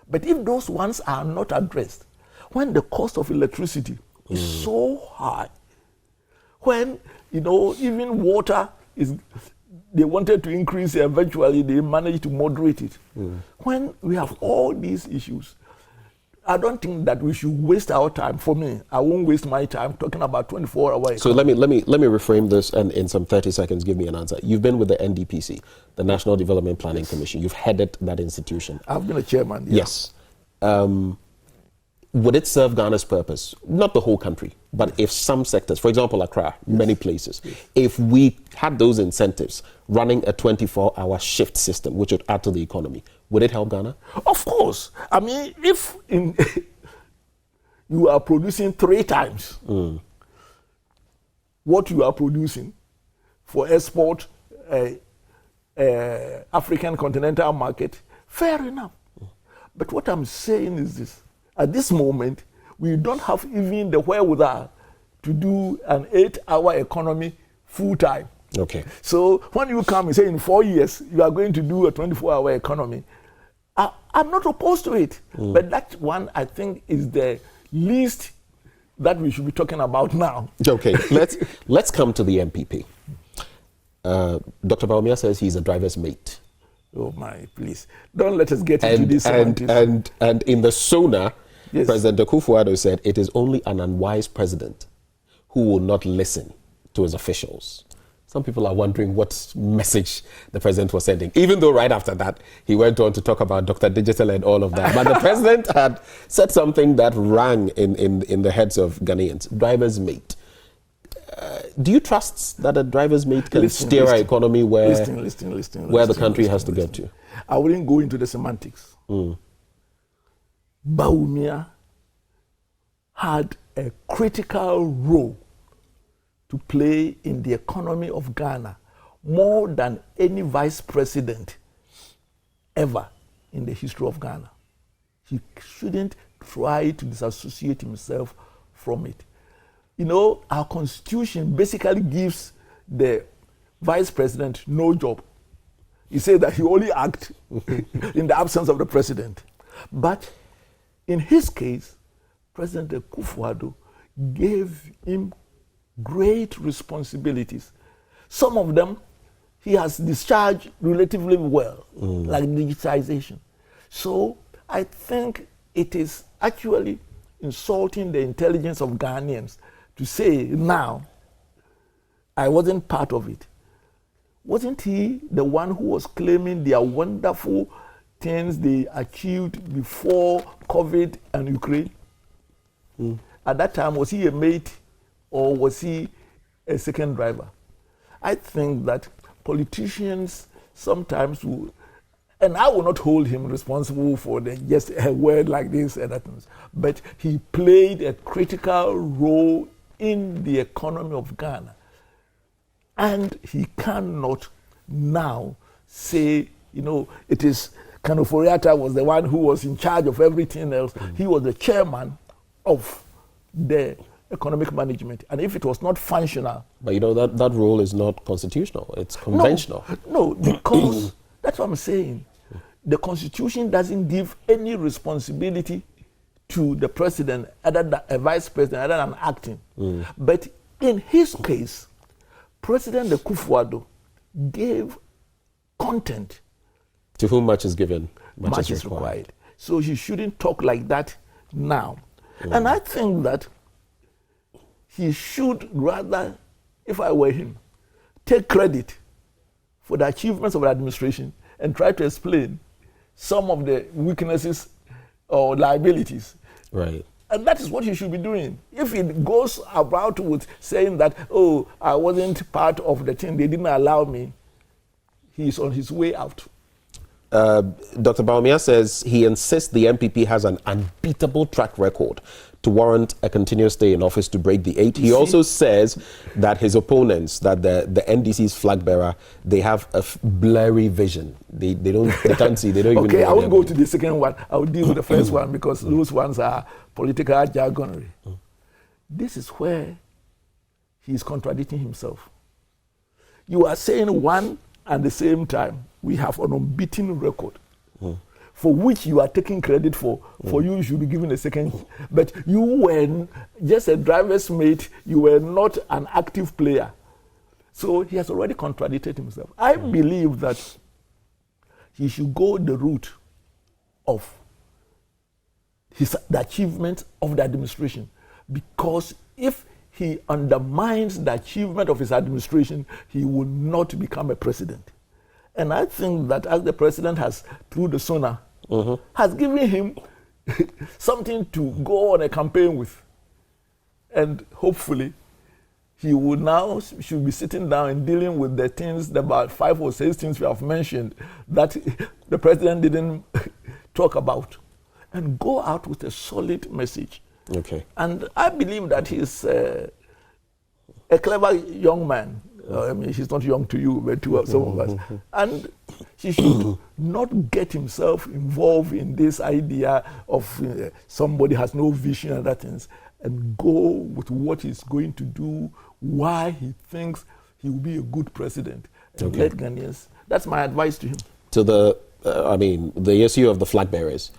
But if those ones are not addressed, when the cost of electricity is so high, when, even water is, they wanted to increase it, eventually they managed to moderate it. When we have all these issues, I don't think that we should waste our time. For me, I won't waste my time talking about 24-hour. So let me reframe this, and in some 30 seconds, give me an answer. You've been with the NDPC, the National Development Planning Commission. You've headed that institution. I've been a chairman. Yeah. Yes. Would it serve Ghana's purpose? Not the whole country, but if some sectors, for example, Accra, many places, if we had those incentives running a 24-hour shift system, which would add to the economy, would it help Ghana? Of course. I mean, if you are producing 3 times what you are producing for export, African continental market, fair enough. But what I'm saying is this. At this moment, we don't have even the wherewithal to do an 8-hour economy full time. Okay. So when you come and say in 4 years, you are going to do a 24-hour economy, I'm not opposed to it. But that one, I think, is the least that we should be talking about now. Okay, let's come to the MPP. Dr. Bawumia says he's a driver's mate. Oh my, please. Don't let us get into this. And in the SONA, yes, President Akufo-Addo said it is only an unwise president who will not listen to his officials. Some people are wondering what message the president was sending, even though right after that, he went on to talk about Dr. Digital and all of that. But the president had said something that rang in the heads of Ghanaians, driver's mate. Do you trust that a driver's mate can steer our economy where the country has to get to? I wouldn't go into the semantics. Bawumia had a critical role to play in the economy of Ghana more than any vice president ever in the history of Ghana. He shouldn't try to disassociate himself from it. You know, our constitution basically gives the vice president no job. He says that he only acts in the absence of the president. But in his case, President Akufo-Addo gave him great responsibilities. Some of them he has discharged relatively well, like digitization. So I think it is actually insulting the intelligence of Ghanaians to say now, I wasn't part of it. Wasn't he the one who was claiming their wonderful things they achieved before COVID and Ukraine? At that time, was he a mate or was he a second driver? I think that politicians sometimes will, and I will not hold him responsible for just a word like this and that, but he played a critical role in the economy of Ghana. And he cannot now say, you know, it is Kanoforiata was the one who was in charge of everything else. He was the chairman of the economic management. And if it was not functional... But you know, that role is not constitutional. It's conventional. No, because that's what I'm saying. The constitution doesn't give any responsibility to the president, other than a vice president, other than acting. But in his case, President Akufo-Addo gave content. To whom much is given, much is required. So he shouldn't talk like that now. And I think that he should rather, if I were him, take credit for the achievements of the administration and try to explain some of the weaknesses or liabilities. Right. And that is what he should be doing. If it goes about with saying that, oh, I wasn't part of the thing, they didn't allow me, he's on his way out. Dr. Bawumia says he insists the MPP has an unbeatable track record to warrant a continuous stay in office to break the 8. He also says that his opponents, that the NDC's flag bearer, they have a blurry vision. They can't see. They don't even know. Okay, I will go to the second one. I will deal with the first one because those ones are political jargonry. This is where he is contradicting himself. You are saying one at the same time. We have an unbeaten record for which you are taking credit for. For you should be given a second. But you were just a driver's mate. You were not an active player. So he has already contradicted himself. I believe that he should go the route of the achievement of the administration. Because if he undermines the achievement of his administration, he will not become a president. And I think that as the president has, through the SONA, has given him something to go on a campaign with. And hopefully, he will now should be sitting down and dealing with the things, about 5 or 6 things we have mentioned that the president didn't talk about, and go out with a solid message. Okay. And I believe that he's a clever young man. I mean, he's not young to you, but to some of us. And he should not get himself involved in this idea of somebody has no vision and other things, and go with what he's going to do, why he thinks he will be a good president. And let Ghanaians, that's my advice to him. To the issue of the flag bearers,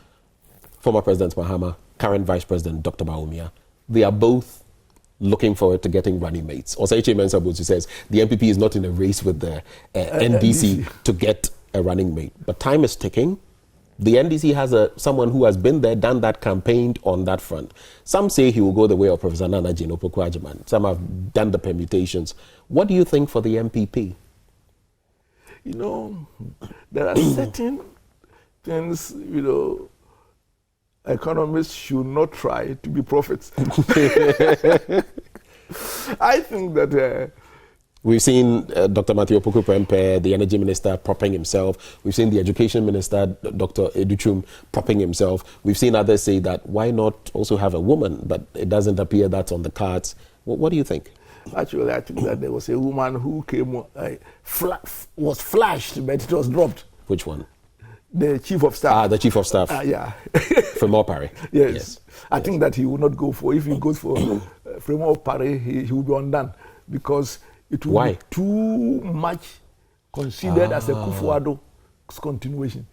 former President Mahama, current Vice President Dr. Bawumia, they are both looking forward to getting running mates. Oseiche Mensah says the MPP is not in a race with the NDC to get a running mate. But time is ticking. The NDC has someone who has been there, done that, campaigned on that front. Some say he will go the way of Professor Nana Jane Opoku-Agyeman. Some have done the permutations. What do you think for the MPP? You know, there are certain things, economists should not try to be prophets. I think that... We've seen Dr. Matthew Opoku-Prempeh, the energy minister, propping himself. We've seen the education minister, Dr. Educhum, propping himself. We've seen others say that why not also have a woman, but it doesn't appear that's on the cards. What do you think? Actually, I think that there was a woman who came, was flashed, but it was dropped. Which one? The chief of staff. The chief of staff. Yeah. Fremont Parry. Yes. I think that he will not go for, if he goes for Fremont Parry, he will be undone, because it will be too much considered as a Kufuor's continuation.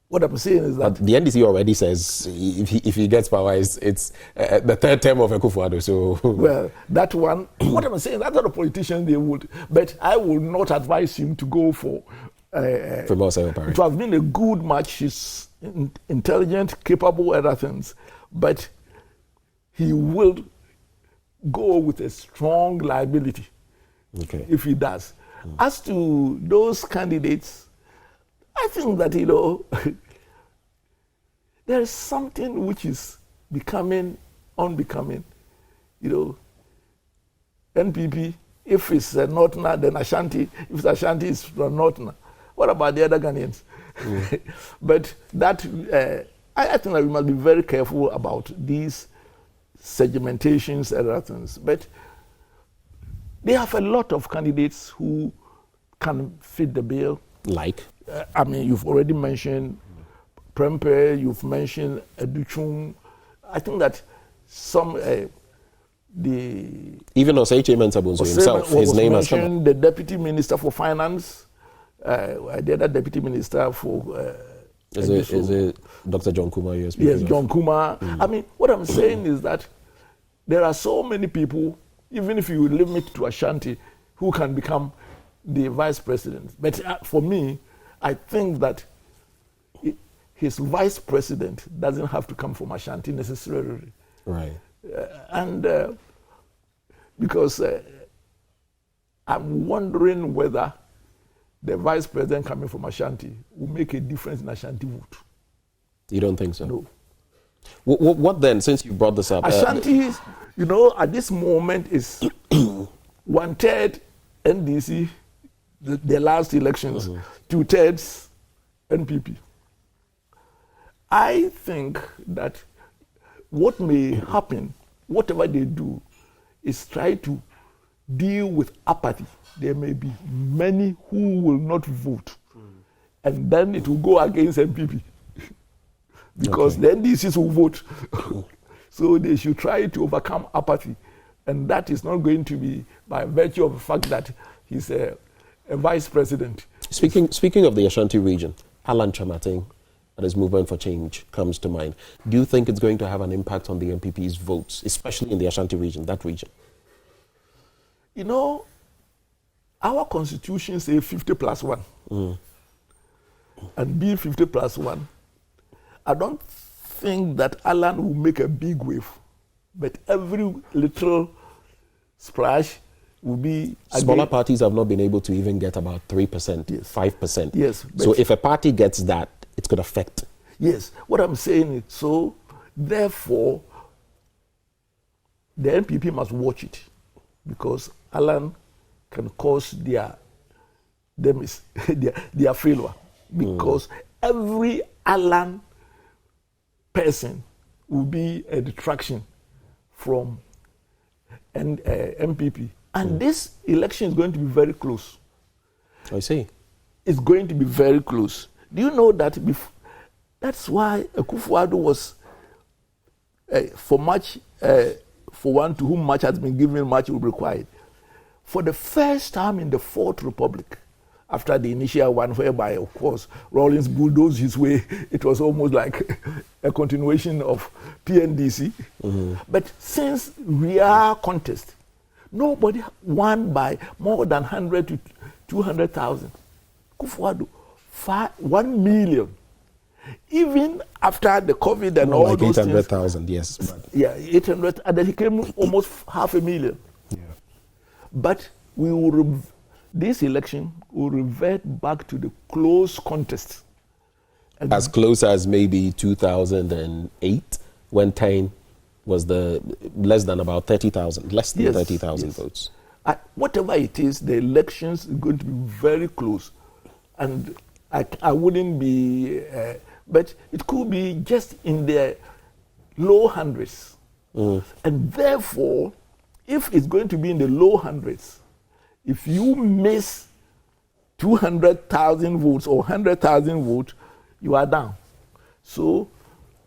What I'm saying is that... But the NDC already says if he gets power, it's the third term of a Kufuor. So well, that one, what I'm saying, that's not a politician they would, but I will not advise him to go for... It would have been a good match. He's intelligent, capable, other things, but he will go with a strong liability if he does. As to those candidates, I think that, there is something which is becoming unbecoming. NPP, if it's a Northerner, then Ashanti. If it's Ashanti, it's from Northerner. What about the other Ghanaians? But that, I think that we must be very careful about these segmentations and other things. But they have a lot of candidates who can fit the bill. Like? You've already mentioned Prempeh, you've mentioned Educhum. I think that some... Even Oseiche Mensah himself, his name has come up. The Deputy Minister for Finance, the other Deputy Minister for... Is it Dr. John Kumar? Yes, John Kumar. What I'm saying is that there are so many people, even if you limit to Ashanti, who can become the vice president. But for me, I think that his vice president doesn't have to come from Ashanti necessarily. Right. Because I'm wondering whether the vice president coming from Ashanti will make a difference in Ashanti vote. You don't think so? No. What then, since you brought this up? Ashanti, at this moment is 1/3 NDC, the last elections, 2/3 NPP. I think that what may happen, whatever they do, is try to deal with apathy. There may be many who will not vote, and then it will go against MPP because the NDCs will vote. So they should try to overcome apathy, and that is not going to be by virtue of the fact that he's a vice president. Speaking of the Ashanti region, Alan Chamating and his movement for change comes to mind. Do you think it's going to have an impact on the MPP's votes, especially in the Ashanti region, that region? Our constitution says 50+1. And being 50+1, I don't think that Alan will make a big wave, but every little splash will be... Smaller parties have not been able to even get about 3%, Yes. 5%. Yes. So if a party gets that, it's going to affect. Yes. What I'm saying is, so therefore, the NPP must watch it, because Alan can cause their failure, because every Alan person will be a detraction from MPP. And this election is going to be very close. I see. It's going to be very close. Do you know that that's why Akufo-Addo was for one to whom much has been given, much will be required. For the first time in the Fourth Republic, after the initial one, whereby, of course, Rawlings bulldozed his way, it was almost like a continuation of PNDC. But since real contest, nobody won by more than 100 to 200,000. Akufo-Addo, 1 million. Even after the COVID and all like those 800,000, yes. Yeah, 800, and then he came almost 500,000. Yeah. But we will this election will revert back to the close contest. And as close as maybe 2008, when Tain was the less than about 30,000, less than 30,000 votes. Whatever it is, the elections are going to be very close. And I wouldn't be, but it could be just in the low hundreds. And therefore, if it's going to be in the low hundreds, if you miss 200,000 votes or 100,000 votes, you are down. So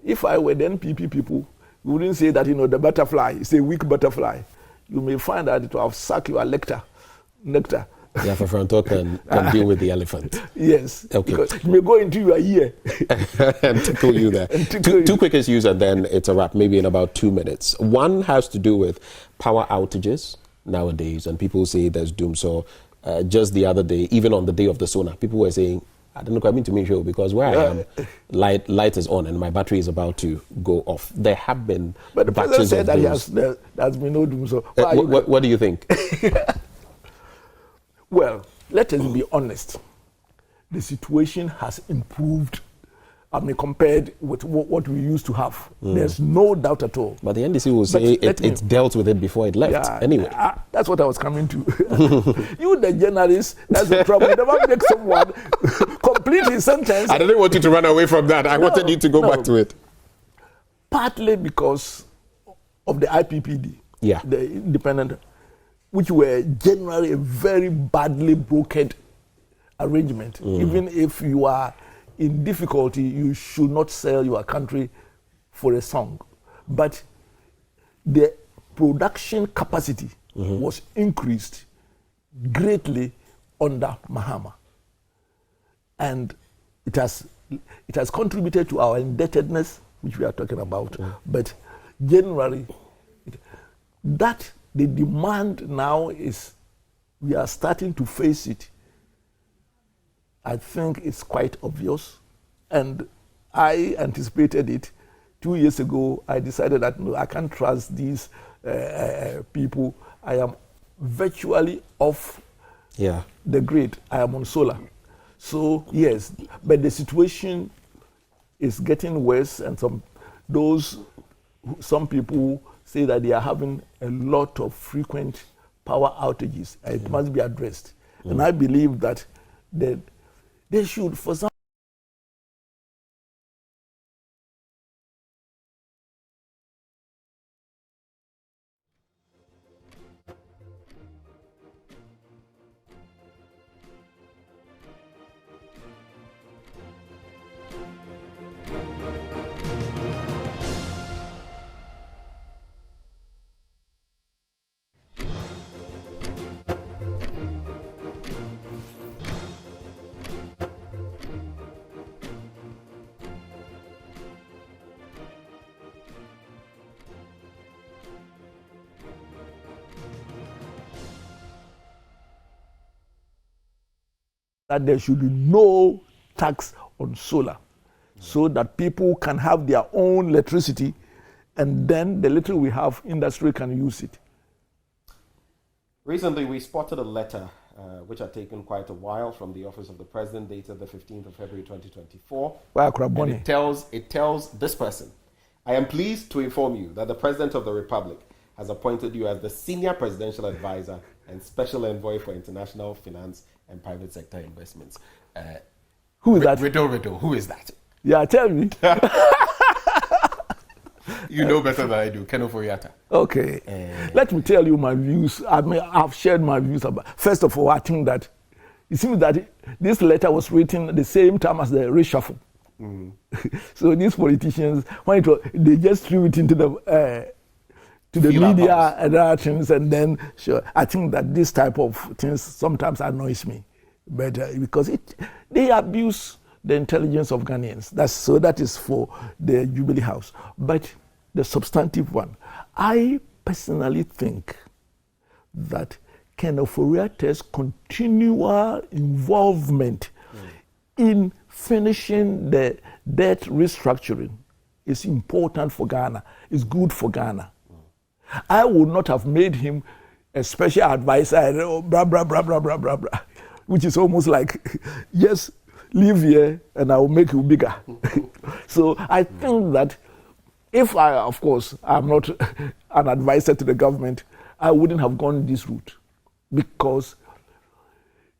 if I were the NPP people, we wouldn't say that, the butterfly is a weak butterfly. You may find that it will have sucked your nectar. Yeah, for front talk and deal with the elephant. Yes. Okay. Because you may go into your ear. and tickle you there. Two quick issues and then it's a wrap, maybe in about 2 minutes. One has to do with power outages nowadays, and people say there's doom. So just the other day, even on the day of the Sona, people were saying, I don't know, I mean to make sure, because where I am, light is on and my battery is about to go off. There have been but the president said that there's been no doom. So what do you think? Well, let us be honest. The situation has improved, compared with what we used to have. There's no doubt at all. But the NDC will say it dealt with it before it left. Yeah, anyway. That's what I was coming to. You, the journalist, that's the trouble. You never make someone complete his sentence. I didn't want you to run away from that. I wanted you to go back to it. Partly because of the IPPD, the independent, which were generally a very badly brokered arrangement. Even if you are in difficulty, you should not sell your country for a song. But the production capacity was increased greatly under Mahama. And it has contributed to our indebtedness, which we are talking about. But generally, the demand now is, we are starting to face it. I think it's quite obvious. And I anticipated it. 2 years ago, I decided that no, I can't trust these people. I am virtually off the grid. I am on solar. So, yes, but the situation is getting worse, and some people say that they are having a lot of frequent power outages. It must be addressed. And I believe that they should, for some, that there should be no tax on solar. so that people can have their own electricity, and then the little we have, industry can use it. Recently, we spotted a letter which had taken quite a while from the office of the president, dated the 15th of February 2024. And it tells this person, I am pleased to inform you that the President of the Republic has appointed you as the Senior Presidential Advisor and Special Envoy for International Finance and Private Sector Investments. Who is that? Riddle, who is that? Yeah, tell me. You know better than I do. Ken Oforiatta. Okay. Let me tell you my views. I've shared my views about. First of all, I think that it seems that this letter was written at the same time as the reshuffle. So these politicians, they just threw it into the media and other things, and then I think that this type of things sometimes annoys me, but because they abuse the intelligence of Ghanaians. That is for the Jubilee House. But the substantive one, I personally think that Ken Oforiatta's continual involvement in finishing the debt restructuring is important for Ghana, is good for Ghana. I would not have made him a special advisor, blah, blah, blah, blah, blah, blah, blah, which is almost like, yes, live here and I will make you bigger. So I think that if of course, I'm not an advisor to the government, I wouldn't have gone this route, because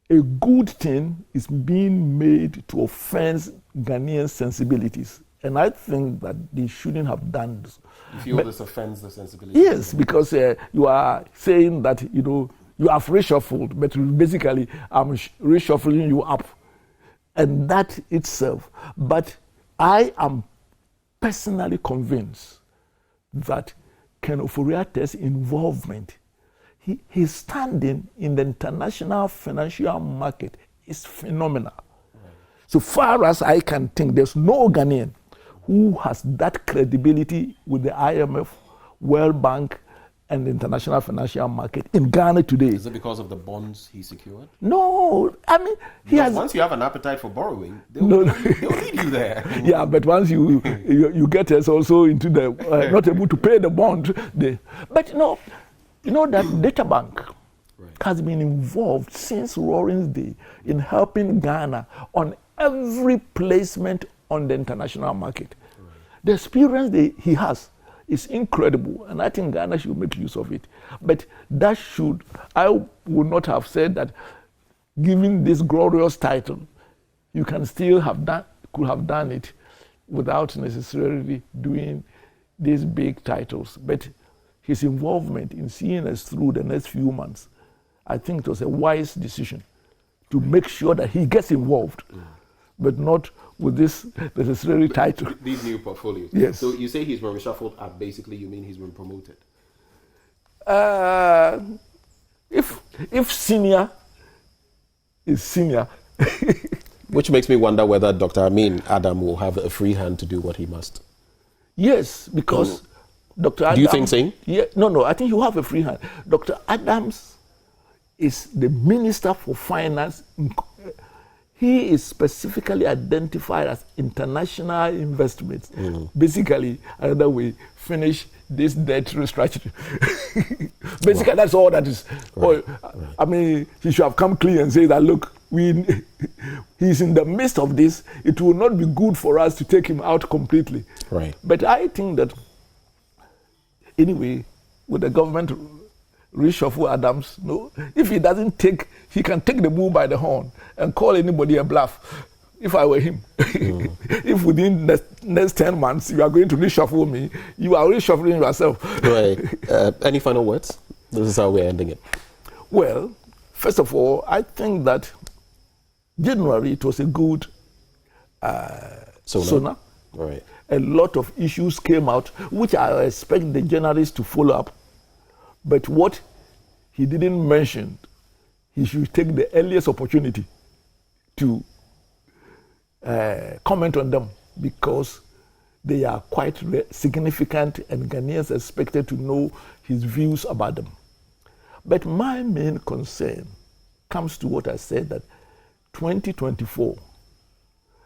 a good thing is being made to offend Ghanaian sensibilities. And I think that they shouldn't have done this. You feel this offends the sensibility? Yes, because you are saying that, you have reshuffled, but basically I'm reshuffling you up. And that itself. But I am personally convinced that Ken Oforiatta's involvement, his standing in the international financial market is phenomenal. So far as I can think, there's no Ghanaian who has that credibility with the IMF, World Bank, and the international financial market in Ghana today. Is it because of the bonds he secured? No, I mean, once you have an appetite for borrowing, they'll need you there. Yeah, but once you get us also into the not able to pay the bond, but that data bank has been involved since Roaring's day in helping Ghana on every placement on the international market. The experience he has is incredible, and I think Ghana should make use of it. But I would not have said that given this glorious title, you could have done it without necessarily doing these big titles. But his involvement in seeing us through the next few months, I think it was a wise decision to make sure that he gets involved, but not with this necessary title. These new portfolios. Yes. So you say he's been reshuffled up, basically you mean he's been promoted? If senior is senior. Which makes me wonder whether Dr. Amin Adam will have a free hand to do what he must. Yes, because Dr. Adam... Do you think so? Yeah, no, I think he'll have a free hand. Dr. Adams is the Minister for Finance. He is specifically identified as international investments. Basically, another way, finish this debt restructuring. Basically, that's all that is. Right. I mean, he should have come clean and say that, look, he's in the midst of this. It will not be good for us to take him out completely. Right. But I think that, anyway, with the government reshuffle Adams, if he doesn't he can take the bull by the horn and call anybody a bluff. If I were him, if within the next 10 months you are going to reshuffle me, you are reshuffling yourself. Right. Any final words? This is how we're ending it. Well, first of all, I think that January it was a good sonar. Right. A lot of issues came out, which I expect the journalists to follow up. But what he didn't mention, he should take the earliest opportunity to comment on them, because they are quite significant and Ghanaians expected to know his views about them. But my main concern comes to what I said, that 2024,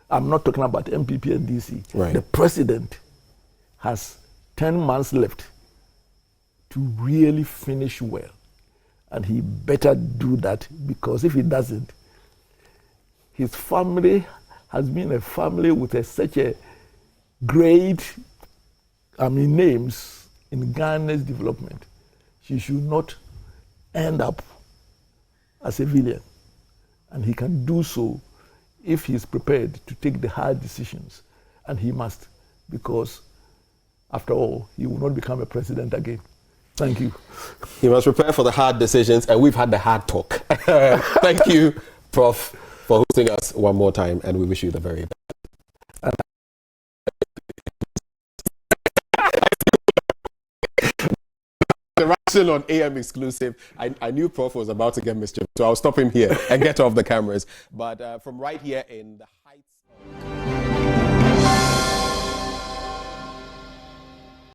I'm not talking about MPP and DC. Right. The president has 10 months left to really finish well. And he better do that, because if he doesn't, his family has been a family with such a great, names in Ghana's development. She should not end up as a villain. And he can do so if he is prepared to take the hard decisions. And he must, because after all, he will not become a president again. Thank you. He must prepare for the hard decisions, and we've had the hard talk. Thank you, Prof, for hosting us one more time, and we wish you the very best. Interaction on AM Exclusive. I knew Prof was about to get mischief, so I'll stop him here and get off the cameras. But from right here in the heights of